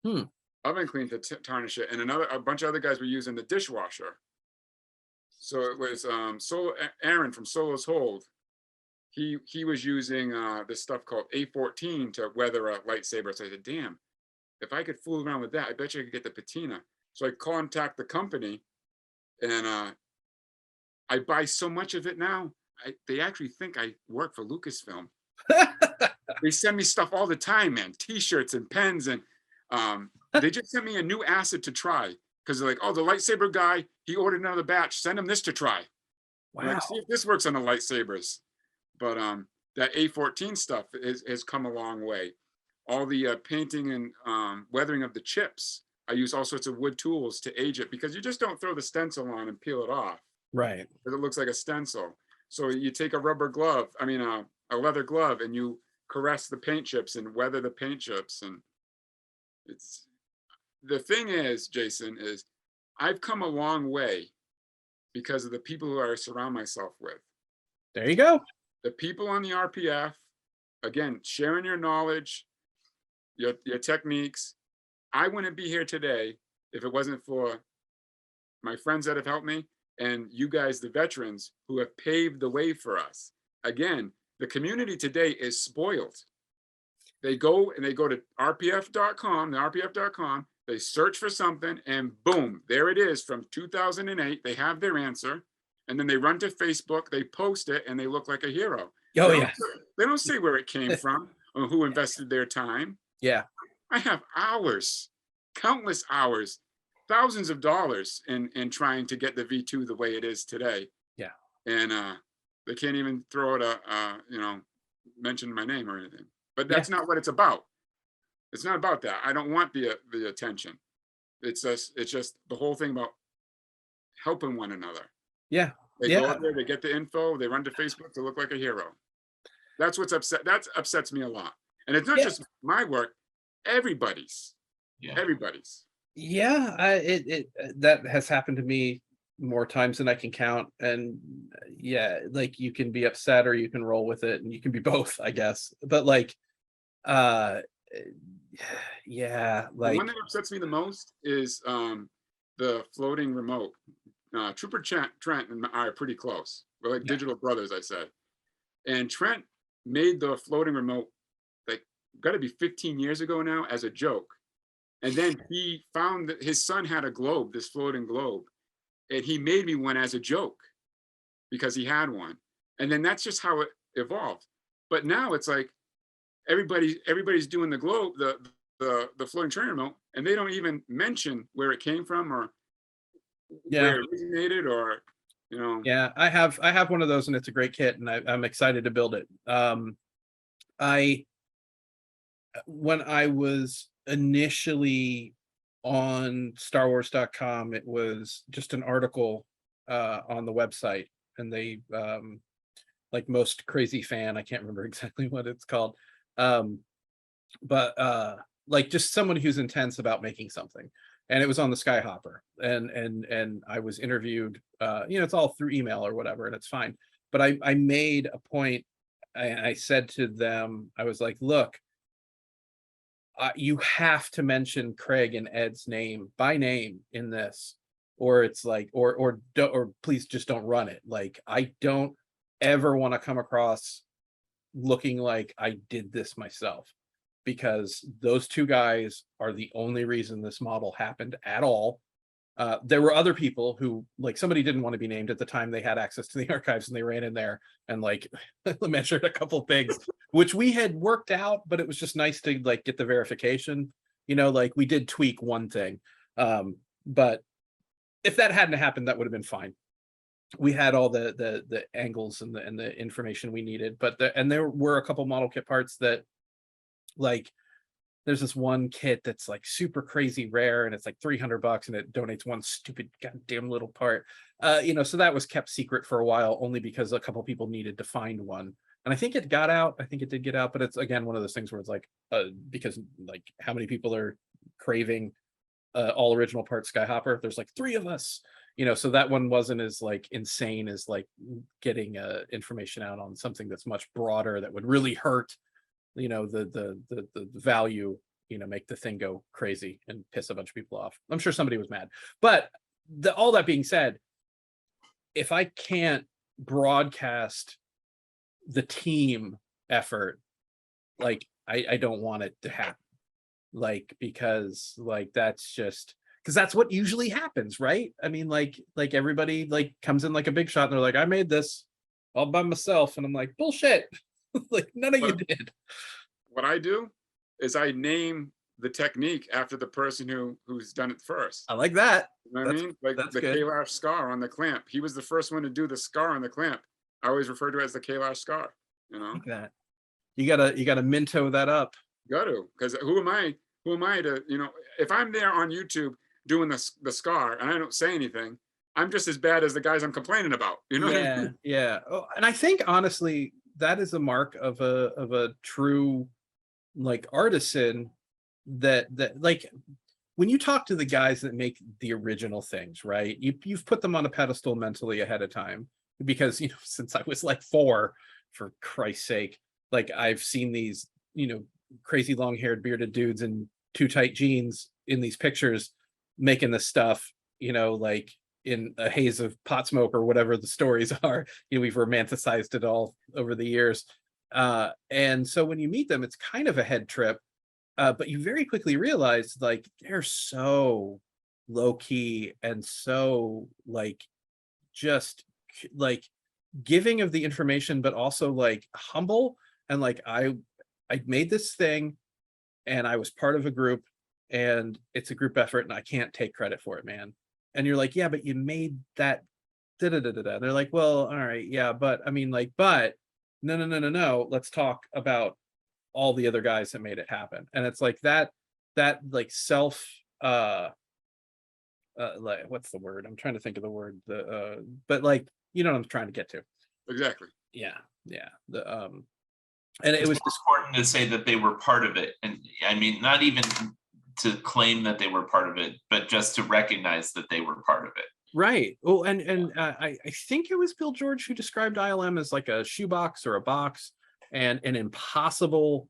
Oven clean to tarnish it, and a bunch of other guys were using the dishwasher. So it was Aaron from Solo's Hold. He was using this stuff called A14 to weather a lightsaber. So I said, damn, if I could fool around with that, I bet you I could get the patina. So I contact the company, and I buy so much of it now. They actually think I work for Lucasfilm. They send me stuff all the time, man. T-shirts and pens, and they just sent me a new acid to try because they're like, oh, the lightsaber guy, he ordered another batch. Send him this to try. Wow. Like, see if this works on the lightsabers. But that A14 stuff has come a long way. All the painting and weathering of the chips, I use all sorts of wood tools to age it, because you just don't throw the stencil on and peel it off, Right. because it looks like a stencil. So you take a rubber glove, I mean a leather glove, and you caress the paint chips and weather the paint chips. And it's, the thing is, Jason, is I've come a long way because of the people who I surround myself with. There you go. The people on the RPF, again, sharing your knowledge, your techniques. I wouldn't be here today if it wasn't for my friends that have helped me, and you guys, the veterans, who have paved the way for us. Again, the community today is spoiled. They go to rpf.com, the rpf.com, they search for something, and boom, there it is from 2008. They have their answer, and then they run to Facebook, they post it, and they look like a hero. Oh, They yeah. don't say where it came from or who invested their time. Yeah. I have hours, countless hours, thousands of dollars in trying to get the V2 the way it is today. Yeah. And they can't even throw it mention my name or anything. But that's not what it's about. It's not about that. I don't want the attention. It's just the whole thing about helping one another. Yeah. They go out there, they get the info, they run to Facebook to look like a hero. That's what's that upsets me a lot. And it's not just my work, everybody's. Yeah. Everybody's. Yeah, it that has happened to me more times than I can count. And yeah, like you can be upset or you can roll with it, and you can be both, I guess. But like, yeah, The like one that upsets me the most is the floating remote. Trooper Trent and I are pretty close. We're like digital brothers, I said. And Trent made the floating remote, like, got to be 15 years ago now, as a joke. And then he found that his son had a globe, this floating globe, and he made me one as a joke because he had one. And then that's just how it evolved. But now it's like everybody's doing the globe, the floating train remote, and they don't even mention where it came from or where it originated, or Yeah, I have one of those, and it's a great kit, and I'm excited to build it. When I was initially on StarWars.com, it was just an article on the website, and they like most crazy fan, I can't remember exactly what it's called, but like just someone who's intense about making something. And it was on the Skyhopper, and I was interviewed, it's all through email or whatever, and it's fine. But I made a point, and I said to them, I was like, look, you have to mention Craig and Ed's name by name in this, or it's like, or please just don't run it. Like, I don't ever want to come across looking like I did this myself, because those two guys are the only reason this model happened at all. There were other people who, like, somebody didn't want to be named at the time. They had access to the archives, and they ran in there and like measured a couple things, which we had worked out, but it was just nice to like get the verification, like we did tweak one thing. But if that hadn't happened, that would have been fine. We had all the angles and the information we needed, but there were a couple model kit parts that, like, there's this one kit that's like super crazy rare, and it's like $300, and it donates one stupid goddamn little part. So that was kept secret for a while, only because a couple people needed to find one. And I think it got out. I think it did get out, but it's again one of those things where it's like, because like how many people are craving all original parts Skyhopper? There's like 3 of us. So that one wasn't as like insane as like getting information out on something that's much broader that would really hurt the value, make the thing go crazy and piss a bunch of people off. I'm sure somebody was mad, but all that being said, if I can't broadcast the team effort, like I don't want it to happen, like, because like that's just because that's what usually happens, right? I mean, like everybody like comes in like a big shot, and they're like, I made this all by myself, and I'm like, bullshit. Like, none of you did. What I do is I name the technique after the person who's done it first. I like that. You know what I mean? Like the Kailash scar on the clamp. He was the first one to do the scar on the clamp. I always refer to it as the Kailash scar. You know, Like that. You gotta minto that up. got to, because who am I? Who am I to, you know, if I'm there on YouTube doing the scar and I don't say anything, I'm just as bad as the guys I'm complaining about. You know what I Yeah, mean? yeah. Oh, and I think honestly, that is a mark of a true like artisan that like when you talk to the guys that make the original things, right? You've put them on a pedestal mentally ahead of time because you know since I was like 4, for Christ's sake, like I've seen these you know crazy long-haired bearded dudes in too tight jeans in these pictures making this stuff, you know, like in a haze of pot smoke or whatever the stories are. You know, we've romanticized it all over the years. And so when you meet them, it's kind of a head trip. But you very quickly realize like they're so low key and so like just like giving of the information, but also like humble and like I made this thing and I was part of a group and it's a group effort and I can't take credit for it, man. And you're like, yeah, but you made that. Da, da, da, da, da. They're like, well, all right, yeah, but I mean, like, but no. Let's talk about all the other guys that made it happen. And it's like that like self like what's the word? I'm trying to think of the word. But like, you know what I'm trying to get to. Exactly. Yeah. The and it was just important to say that they were part of it. And I mean, not even to claim that they were part of it, but just to recognize that they were part of it. right. Oh, and I think it was Bill George who described ILM as like a shoebox or a box, and an impossible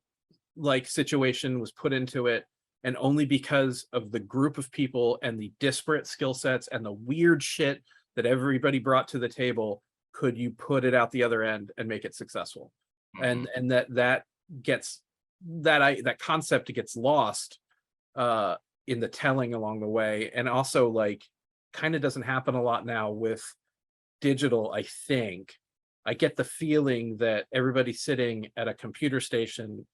like situation was put into it, and only because of the group of people and the disparate skill sets and the weird shit that everybody brought to the table could you put it out the other end and make it successful. Mhm. And that gets that concept gets lost in the telling along the way, and also like kind of doesn't happen a lot now with digital. I think I get the feeling that everybody sitting at a computer station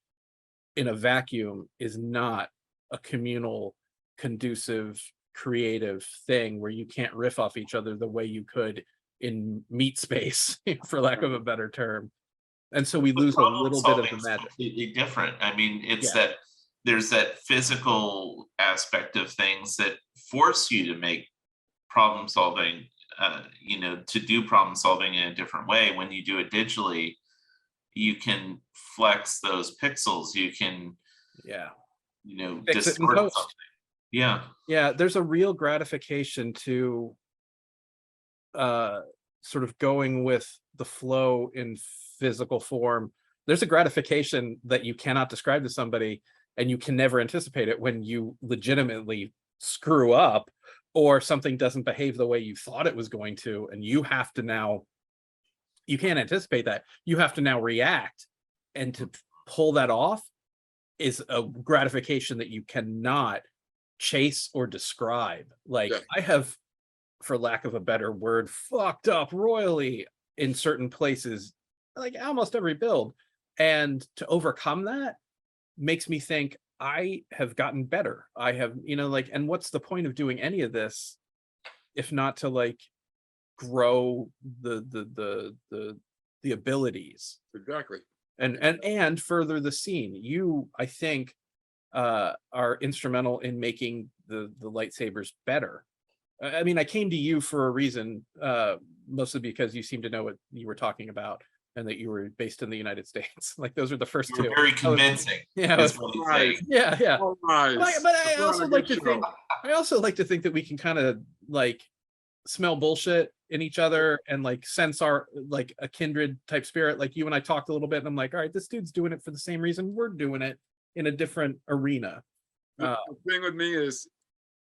in a vacuum is not a communal, conducive, creative thing where you can't riff off each other the way you could in meat space, for lack of a better term. And so we The lose a problem little bit of the solving's magic. completely different. I mean, it's Yeah. that there's that physical aspect of things that force you to make problem solving, you know, to do problem solving in a different way. When you do it digitally, you can flex those pixels. You can, Yeah. you know, Fix it in distort post. something. Yeah. Yeah, there's a real gratification to sort of going with the flow in physical form. There's a gratification that you cannot describe to somebody, and you can never anticipate it when you legitimately screw up or something doesn't behave the way you thought it was going to, and you have to now, you can't anticipate that, you have to now react, and to pull that off is a gratification that you cannot chase or describe. Like Yeah. I have, for lack of a better word, fucked up royally in certain places, like almost every build. And to overcome that makes me think I have gotten better. I have, you know, like, and what's the point of doing any of this if not to like grow the abilities Exactly. and further the scene. You, I think, are instrumental in making the lightsabers better. I mean, I came to you for a reason, mostly because you seem to know what you were talking about and that you were based in the United States. Like those are the first You're two. very convincing. Yeah, Is what he's saying. yeah. All right. But I also like to think, that we can kind of like smell bullshit in each other and like sense our like a kindred type spirit. Like you and I talked a little bit, and I'm like, all right, this dude's doing it for the same reason we're doing it in a different arena. The thing with me is,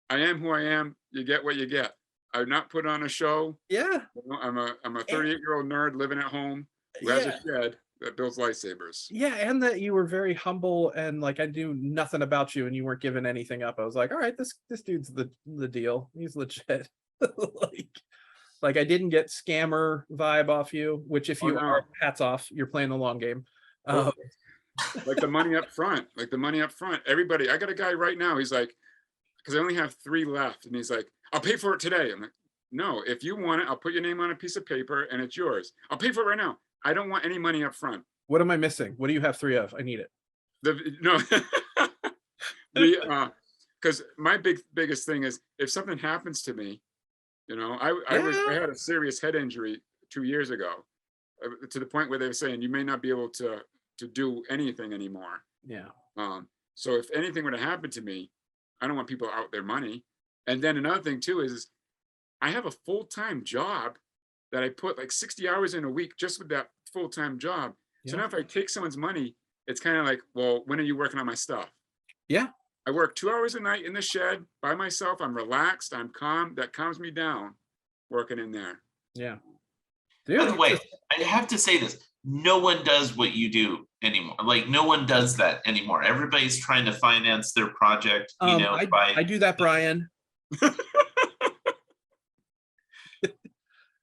I am who I am. You get what you get. I've not put on a show. Yeah, I'm a 38-year-old nerd living at home who has a shed that builds lightsabers. yeah, and that you were very humble and like I knew nothing about you and you weren't giving anything up. I was like, all right, this dude's the deal. He's legit. like I didn't get scammer vibe off you, which if you are, hats off, you're playing the long game. Like the money up front, everybody, I got a guy right now, he's like, because I only have 3 left, and he's like, I'll pay for it today. I'm like, no, if you want it, I'll put your name on a piece of paper and it's yours. I'll pay for it right now. I don't want any money up front. What am I missing? What do you have 3 of? I need it. No, because my biggest thing is if something happens to me, you know, I had a serious head injury 2 years ago, to the point where they were saying you may not be able to do anything anymore. Yeah. So if anything were to happen to me, I don't want people out their money. And then another thing too is I have a full-time job that I put like 60 hours in a week just with that full-time job. So now if I take someone's money, it's kind of like, well, when are you working on my stuff? Yeah. I work 2 hours a night in the shed by myself. I'm relaxed. I'm calm. That calms me down working in there. Yeah. By the way, I have to say this. No one does what you do anymore. Like no one does that anymore. Everybody's trying to finance their project, you know, I do that, Brian.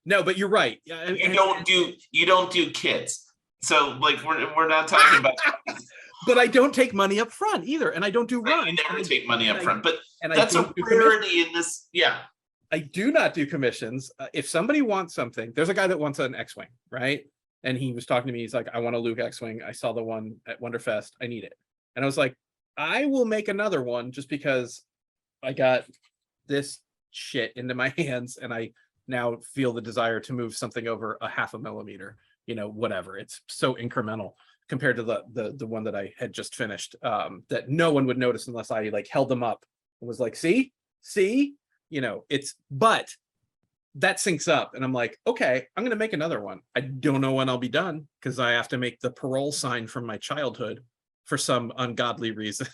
No, but you're right. Yeah, you don't do kids. So like we're not talking about but I don't take money up front either, and I don't do runs. You never take money up front, but and that's a rarity in this. Yeah, I do not do commissions. If somebody wants something, there's a guy that wants an X-Wing, right? And he was talking to me. He's like, I want a Luke X-Wing. I saw the one at Wonderfest. I need it. And I was like, I will make another one just because I got this shit into my hands and I now feel the desire to move something over a 0.5 millimeter, you know, whatever. It's so incremental compared to the one that I had just finished, that no one would notice unless I like held them up and was like, see, you know, but that syncs up and I'm like, okay, I'm going to make another one. I don't know when I'll be done because I have to make the parole sign from my childhood for some ungodly reason.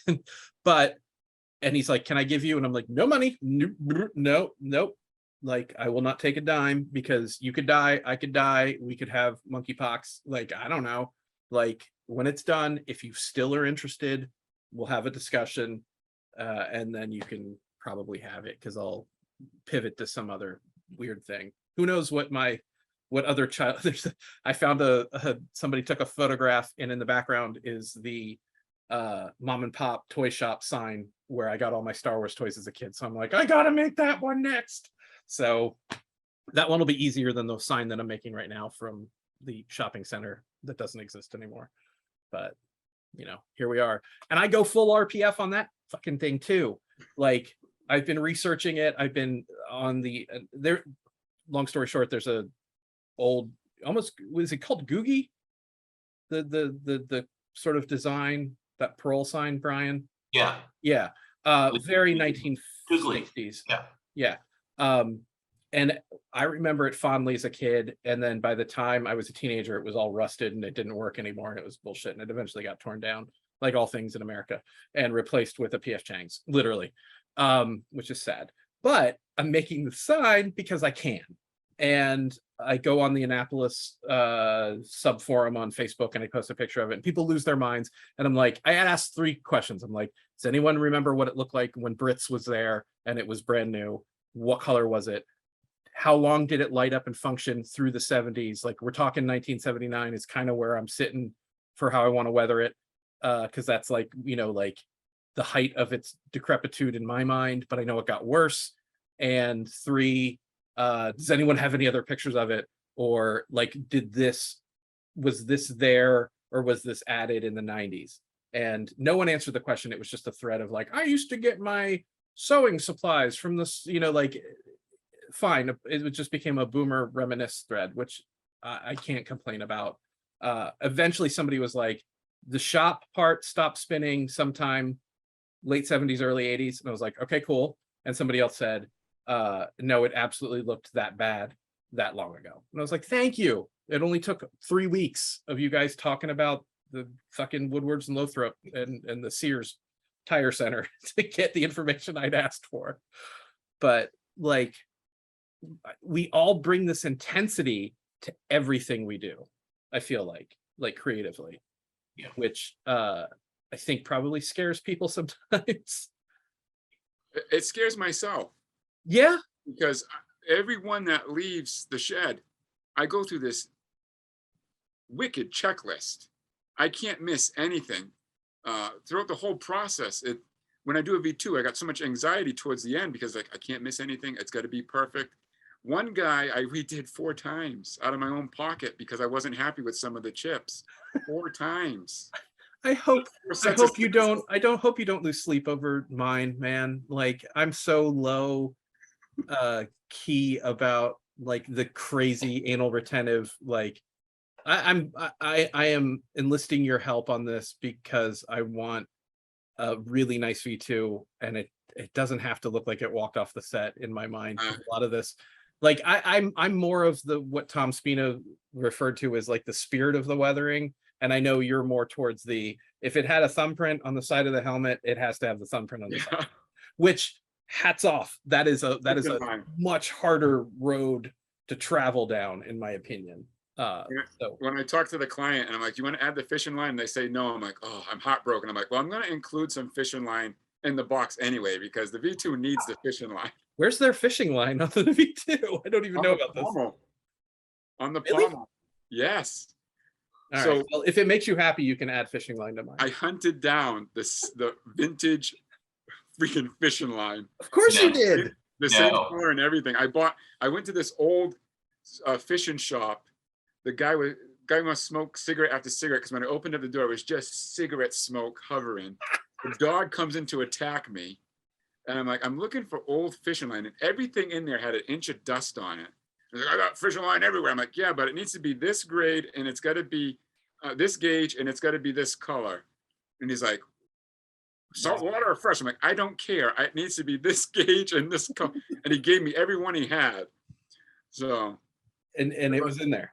And he's like, can I give you? And I'm like, no money. Nope. Like, I will not take a dime because you could die. I could die. We could have monkeypox. Like, I don't know. Like, when it's done, if you still are interested, we'll have a discussion. And then you can probably have it because I'll pivot to some other weird thing. Who knows what other child I found somebody took a photograph and in the background is the mom and pop toy shop sign where I got all my Star Wars toys as a kid. So I'm like, I gotta make that one next. So that one will be easier than the sign that I'm making right now from the shopping center that doesn't exist anymore. But you know, here we are. And I go full RPF on that fucking thing too. Like, I've been researching it. I've been on there. Long story short, there's a old, almost, was it called Googie? The sort of design, that parole sign, Brian. Yeah. Very 1960s. Yeah. And I remember it fondly as a kid. And then by the time I was a teenager, it was all rusted and it didn't work anymore. And it was bullshit. And it eventually got torn down, like all things in America, and replaced with a PF Chang's, literally, which is sad. But I'm making the sign because I can. And I go on the Annapolis sub forum on Facebook and I post a picture of it and people lose their minds. And I'm like, I had asked 3 questions. I'm like, does anyone remember what it looked like when Brits was there and it was brand new? What color was it? How long did it light up and function through the 70s? Like, we're talking 1979 is kind of where I'm sitting for how I want to weather it. Because that's like, you know, like the height of its decrepitude in my mind, but I know it got worse. And 3, does anyone have any other pictures of it? Or like, was this there or was this added in the 90s? And no one answered the question. It was just a thread of like, I used to get my sewing supplies from this, you know, like, fine. It just became a boomer reminisce thread, which I can't complain about. Eventually somebody was like, the shop part stopped spinning sometime late 70s, early 80s. And I was like, okay, cool. And somebody else said, no, it absolutely looked that bad that long ago. And I was like, thank you. It only took 3 weeks of you guys talking about the fucking Woodwards and Lothrop and the Sears Tire Center to get the information I'd asked for. But like, we all bring this intensity to everything we do. I feel like creatively, yeah. Which I think probably scares people sometimes. It scares myself. Yeah. Because everyone that leaves the shed, I go through this wicked checklist. I can't miss anything. Throughout the whole process, when I do a V2, I got so much anxiety towards the end because like I can't miss anything. It's got to be perfect. One guy I redid 4 times out of my own pocket because I wasn't happy with some of the chips. 4 times. I hope 4 I sets of hope you scissors. hope you don't lose sleep over mine, man. Like I'm so low key about like the crazy anal retentive, like I am enlisting your help on this because I want a really nice V2, and it doesn't have to look like it walked off the set in my mind. A lot of this, like I'm more of the what Tom Spina referred to as like the spirit of the weathering, and I know you're more towards the, if it had a thumbprint on the side of the helmet, it has to have the thumbprint on the Yeah. side. Which, hats off, that is a Fine. much harder road to travel down, in my opinion. So When I talk to the client and I'm like, you want to add the fishing line? And they say no. I'm like, oh, I'm heartbroken. I'm like, well, I'm going to include some fishing line in the box anyway, because the V2 needs the fishing line. where's their fishing line on the V2? I don't even know about this. On the Really? pommel. Yes. All So right. Well, if it makes you happy, you can add fishing line to mine. I hunted down the vintage freaking fishing line. Of course you No. did. The same No. color and everything. I went to this old fishing shop. The guy must smoke cigarette after cigarette, because when I opened up the door, it was just cigarette smoke hovering. The dog comes in to attack me, and I'm like, I'm looking for old fishing line, and everything in there had an inch of dust on it. He's like, I got fishing line everywhere. I'm like, yeah, but it needs to be this grade, and it's got to be this gauge, and it's got to be this color. And he's like, salt water or fresh? I'm like, I don't care. It needs to be this gauge and this color. And he gave me every one he had. So, and it was in there.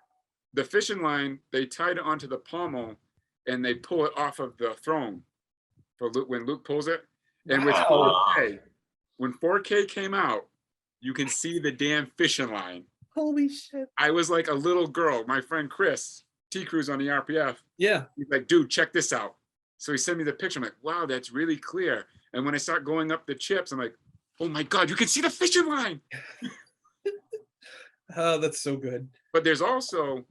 the fishing line, they tied it onto the pommel and they pull it off of the throne for Luke, when Luke pulls it. And with Wow. 4K, when 4K came out, you can see the damn fishing line. Holy shit. I was like a little girl. My friend Chris, T-Cruise on the RPF, Yeah. he's like, dude, check this out. So he sent me the picture. I'm like, wow, that's really clear. And when I start going up the chips, I'm like, oh my God, you can see the fishing line. Oh, that's so good. But there's also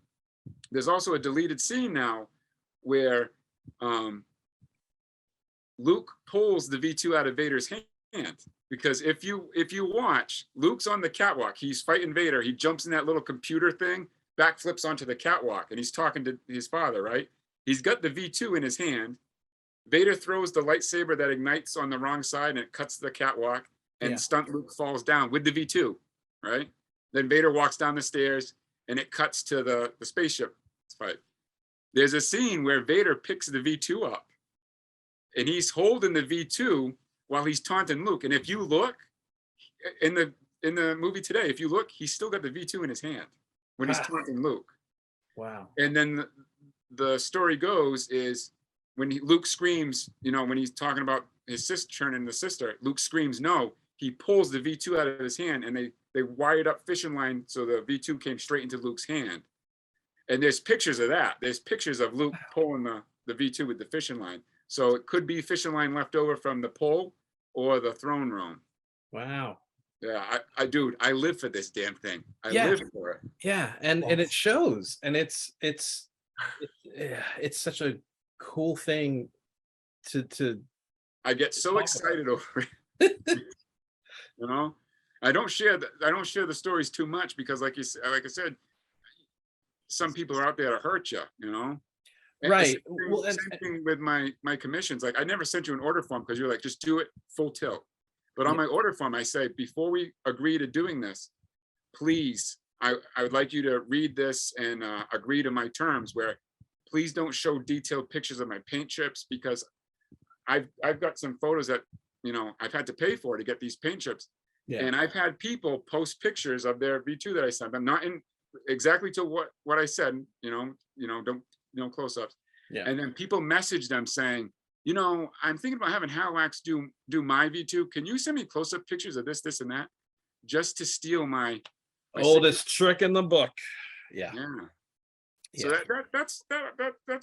a deleted scene now where Luke pulls the V2 out of Vader's hand, because if you watch, Luke's on the catwalk, he's fighting Vader, he jumps in that little computer thing, backflips onto the catwalk, and he's talking to his father, right? He's got the V2 in his hand. Vader throws the lightsaber that ignites on the wrong side and it cuts the catwalk, and stunt Luke falls down with the V2, right? Then Vader walks down the stairs and it cuts to the spaceship fight. There's a scene where Vader picks the V2 up and he's holding the V2 while he's taunting Luke. And if you look in the movie today, if you look, he's still got the V2 in his hand when he's taunting Luke. Wow. And then the story goes is when Luke screams, when he's talking about his sister turning the sister, Luke screams no. He pulls the V2 out of his hand, and they wired up fishing line so the V2 came straight into Luke's hand. And there's pictures of that. There's pictures of Luke pulling the V2 with the fishing line. So it could be fishing line left over from the pull or the throne room. Wow. Yeah, I live for this damn thing. I live for it. Yeah, and it shows, and it's such a cool thing to I get so excited over it. I don't share the stories too much because like I said, some people are out there to hurt you, And right. Same thing with my commissions. Like I never sent you an order form because you're like, just do it full tilt. But on my order form, I say, before we agree to doing this, please, I would like you to read this and agree to my terms, where please don't show detailed pictures of my paint chips, because I've got some photos that, I've had to pay for to get these paint chips. Yeah. And I've had people post pictures of their V2 that I sent them, not in exactly to what I said, don't close-ups. Yeah. And then people message them saying, I'm thinking about having Halliwax do my V2. Can you send me close-up pictures of this, and that, just to steal my oldest trick in the book? Yeah. So that's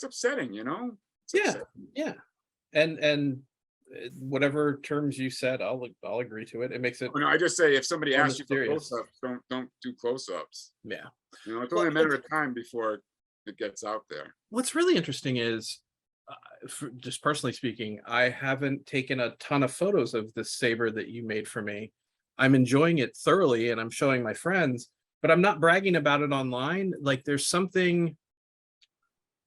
upsetting, It's upsetting. Yeah. And whatever terms you said, I'll agree to it. It makes it. No, I just say if somebody asks you for close-ups, don't do close-ups. Yeah. It's only a matter of time before it gets out there. What's really interesting is, just personally speaking, I haven't taken a ton of photos of this saber that you made for me. I'm enjoying it thoroughly and I'm showing my friends, but I'm not bragging about it online. Like there's something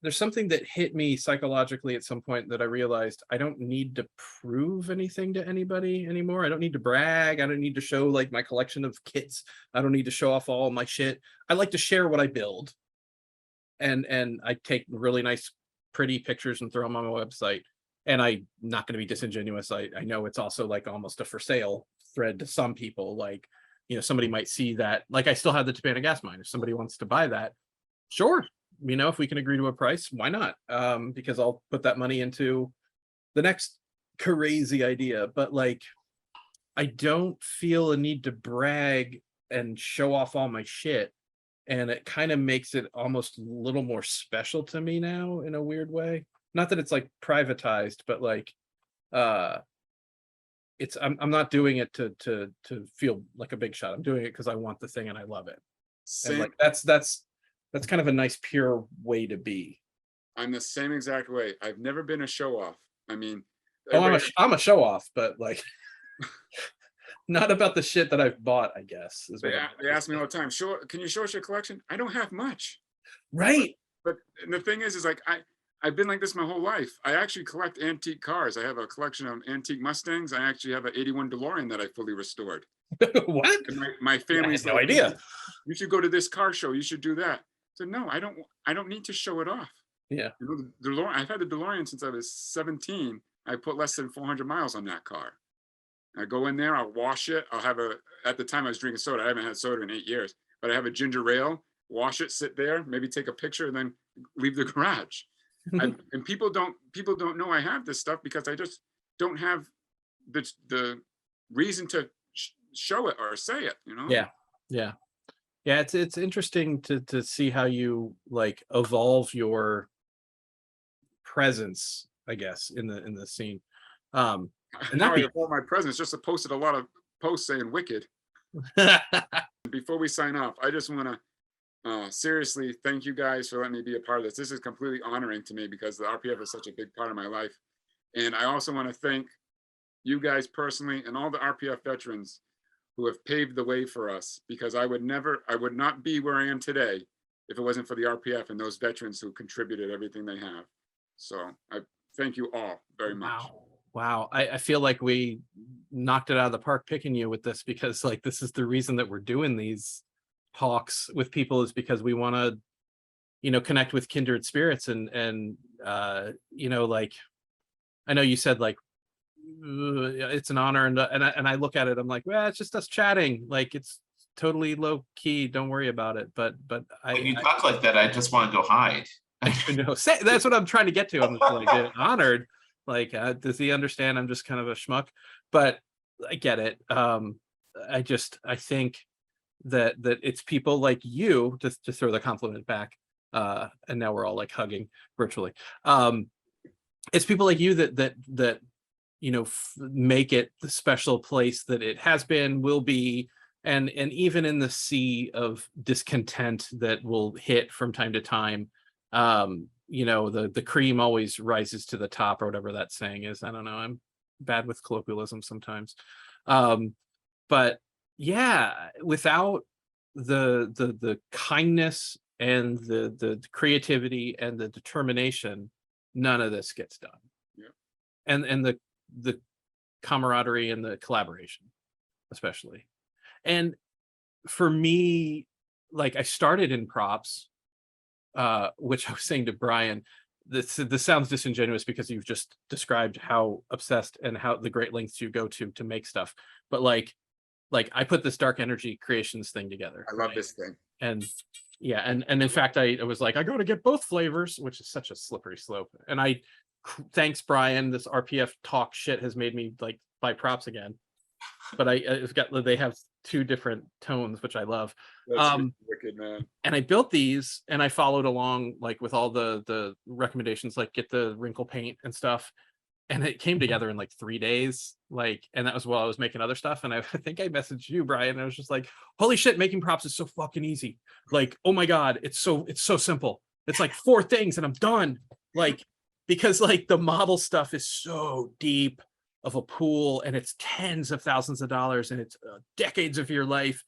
that hit me psychologically at some point that I realized I don't need to prove anything to anybody anymore. I don't need to brag. I don't need to show like my collection of kits. I don't need to show off all my shit. I like to share what I build. And I take really nice, pretty pictures and throw them on my website. And I'm not going to be disingenuous. I know it's also like almost a for sale thread to some people. Like, you know, somebody might see that, like I still have the Topanga gas mine. If somebody wants to buy that, sure. You know, if we can agree to a price, why not? Because I'll put that money into the next crazy idea. But like, I don't feel a need to brag and show off all my shit. And it kind of makes it almost a little more special to me now in a weird way. Not that it's like privatized, but like, it's I'm not doing it to feel like a big shot. I'm doing it because I want the thing and I love it. Same. And like that's kind of a nice pure way to be. I'm the same exact way. I've never been a show off. I mean, Oh, I'm a show off, but like not about the shit that I've bought, I guess. Is what they ask me all the time, can you show us your collection? I don't have much. Right. But the thing is like I've been like this my whole life. I actually collect antique cars. I have a collection of antique Mustangs. I actually have an 81 DeLorean that I fully restored. What? And my family's no like, idea. You should go to this car show. You should do that. I said, no, I don't need to show it off. Yeah. You know, the DeLorean, I've had the DeLorean since I was 17. I put less than 400 miles on that car. I go in there, I'll wash it. I'll have at the time I was drinking soda. I haven't had soda in 8 years, but I have a ginger ale, wash it, sit there, maybe take a picture and then leave the garage. And people don't know I have this stuff because I just don't have the reason to show it or say it, you know? Yeah. It's interesting to see how you like evolve your presence, I guess, in the scene. And now I evolve my presence. Just posted a lot of posts saying wicked. Before we sign off, I just want to seriously thank you guys for letting me be a part of this. This is completely honoring to me because the RPF is such a big part of my life. And I also want to thank you guys personally and all the RPF veterans who have paved the way for us, because I would not be where I am today if it wasn't for the RPF and those veterans who contributed everything they have. So I thank you all very much. Wow. I feel like we knocked it out of the park picking you with this, because like this is the reason that we're doing these talks with people, is because we want to, you know, connect with kindred spirits and you know, like I know you said like it's an honor, and I look at it, I'm like, well, it's just us chatting, like it's totally low key, don't worry about it. But when you talk like that, I just want to go hide. I know, that's what I'm trying to get to. I'm just like honored. Like, does he understand I'm just kind of a schmuck? But I get it. I think that it's people like you, just to throw the compliment back, and now we're all like hugging virtually. It's people like you that you know, make it the special place that it has been, will be, and even in the sea of discontent that will hit from time to time, you know, the cream always rises to the top, or whatever that saying is. I don't know, I'm bad with colloquialism sometimes. But yeah, without the kindness and the creativity and the determination, none of this gets done. Yeah. And the camaraderie and the collaboration, especially. And for me, like I started in props, which I was saying to Brian, this sounds disingenuous because you've just described how obsessed and how the great lengths you go to make stuff. But like I put this dark energy creations thing together. I love this thing. And yeah, and in fact, I was like, I go to get both flavors, which is such a slippery slope. And thanks, Brian, this RPF talk shit has made me like buy props again. But they have two different tones, which I love. That's wicked, man. And I built these, and I followed along like with all the recommendations, like get the wrinkle paint and stuff. And it came together in like 3 days, like, and that was while I was making other stuff. And I think I messaged you, Brian, and I was just like, holy shit, making props is so fucking easy. Like, oh my God, it's so simple. It's like 4 things and I'm done. Like, because like the model stuff is so deep. of a pool, and it's tens of thousands of dollars, and it's decades of your life,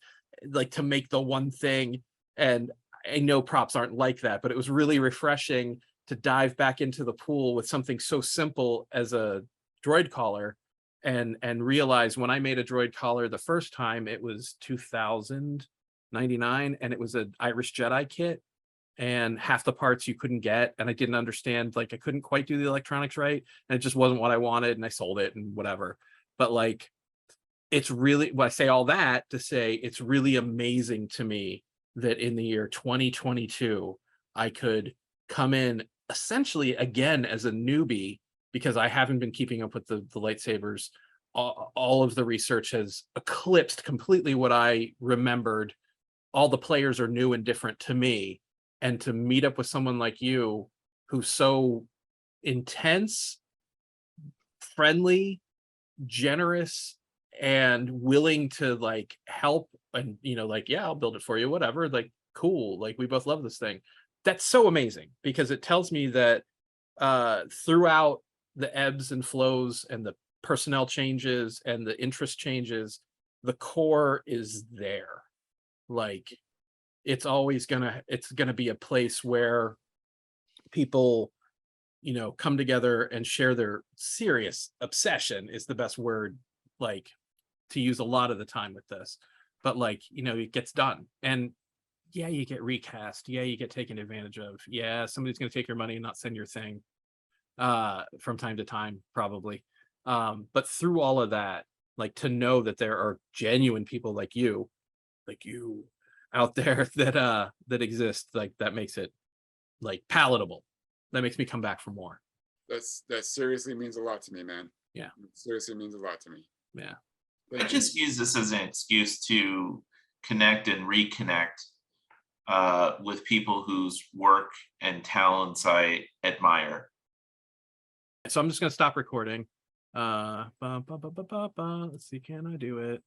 like, to make the one thing. And I know props aren't like that, but it was really refreshing to dive back into the pool with something so simple as a droid collar, and realize when I made a droid collar the first time, it was $2,099, and it was an Irish Jedi kit, and half the parts you couldn't get, and I didn't understand, like, I couldn't quite do the electronics right, and it just wasn't what I wanted, and I sold it and whatever. But like, it's really, well, I say all that to say it's really amazing to me that in the year 2022 I could come in essentially again as a newbie, because I haven't been keeping up with the lightsabers. All of the research has eclipsed completely what I remembered. All the players are new and different to me, and to meet up with someone like you who's so intense, friendly, generous, and willing to like help, and like, yeah, I'll build it for you, whatever, like, cool, like, we both love this thing. That's so amazing, because it tells me that throughout the ebbs and flows and the personnel changes and the interest changes, the core is there. Like, it's always gonna be a place where people come together and share their serious obsession, is the best word, like, to use a lot of the time with this. But like, it gets done, and yeah, you get recast, yeah, you get taken advantage of, yeah, somebody's going to take your money and not send your thing from time to time, probably. But through all of that, like, to know that there are genuine people like you out there that exist, like, that makes it like palatable. That makes me come back for more. That seriously means a lot to me, man. Yeah. It seriously means a lot to me. Yeah. I just use this as an excuse to connect and reconnect with people whose work and talents I admire. So I'm just going to stop recording. Let's see, can I do it?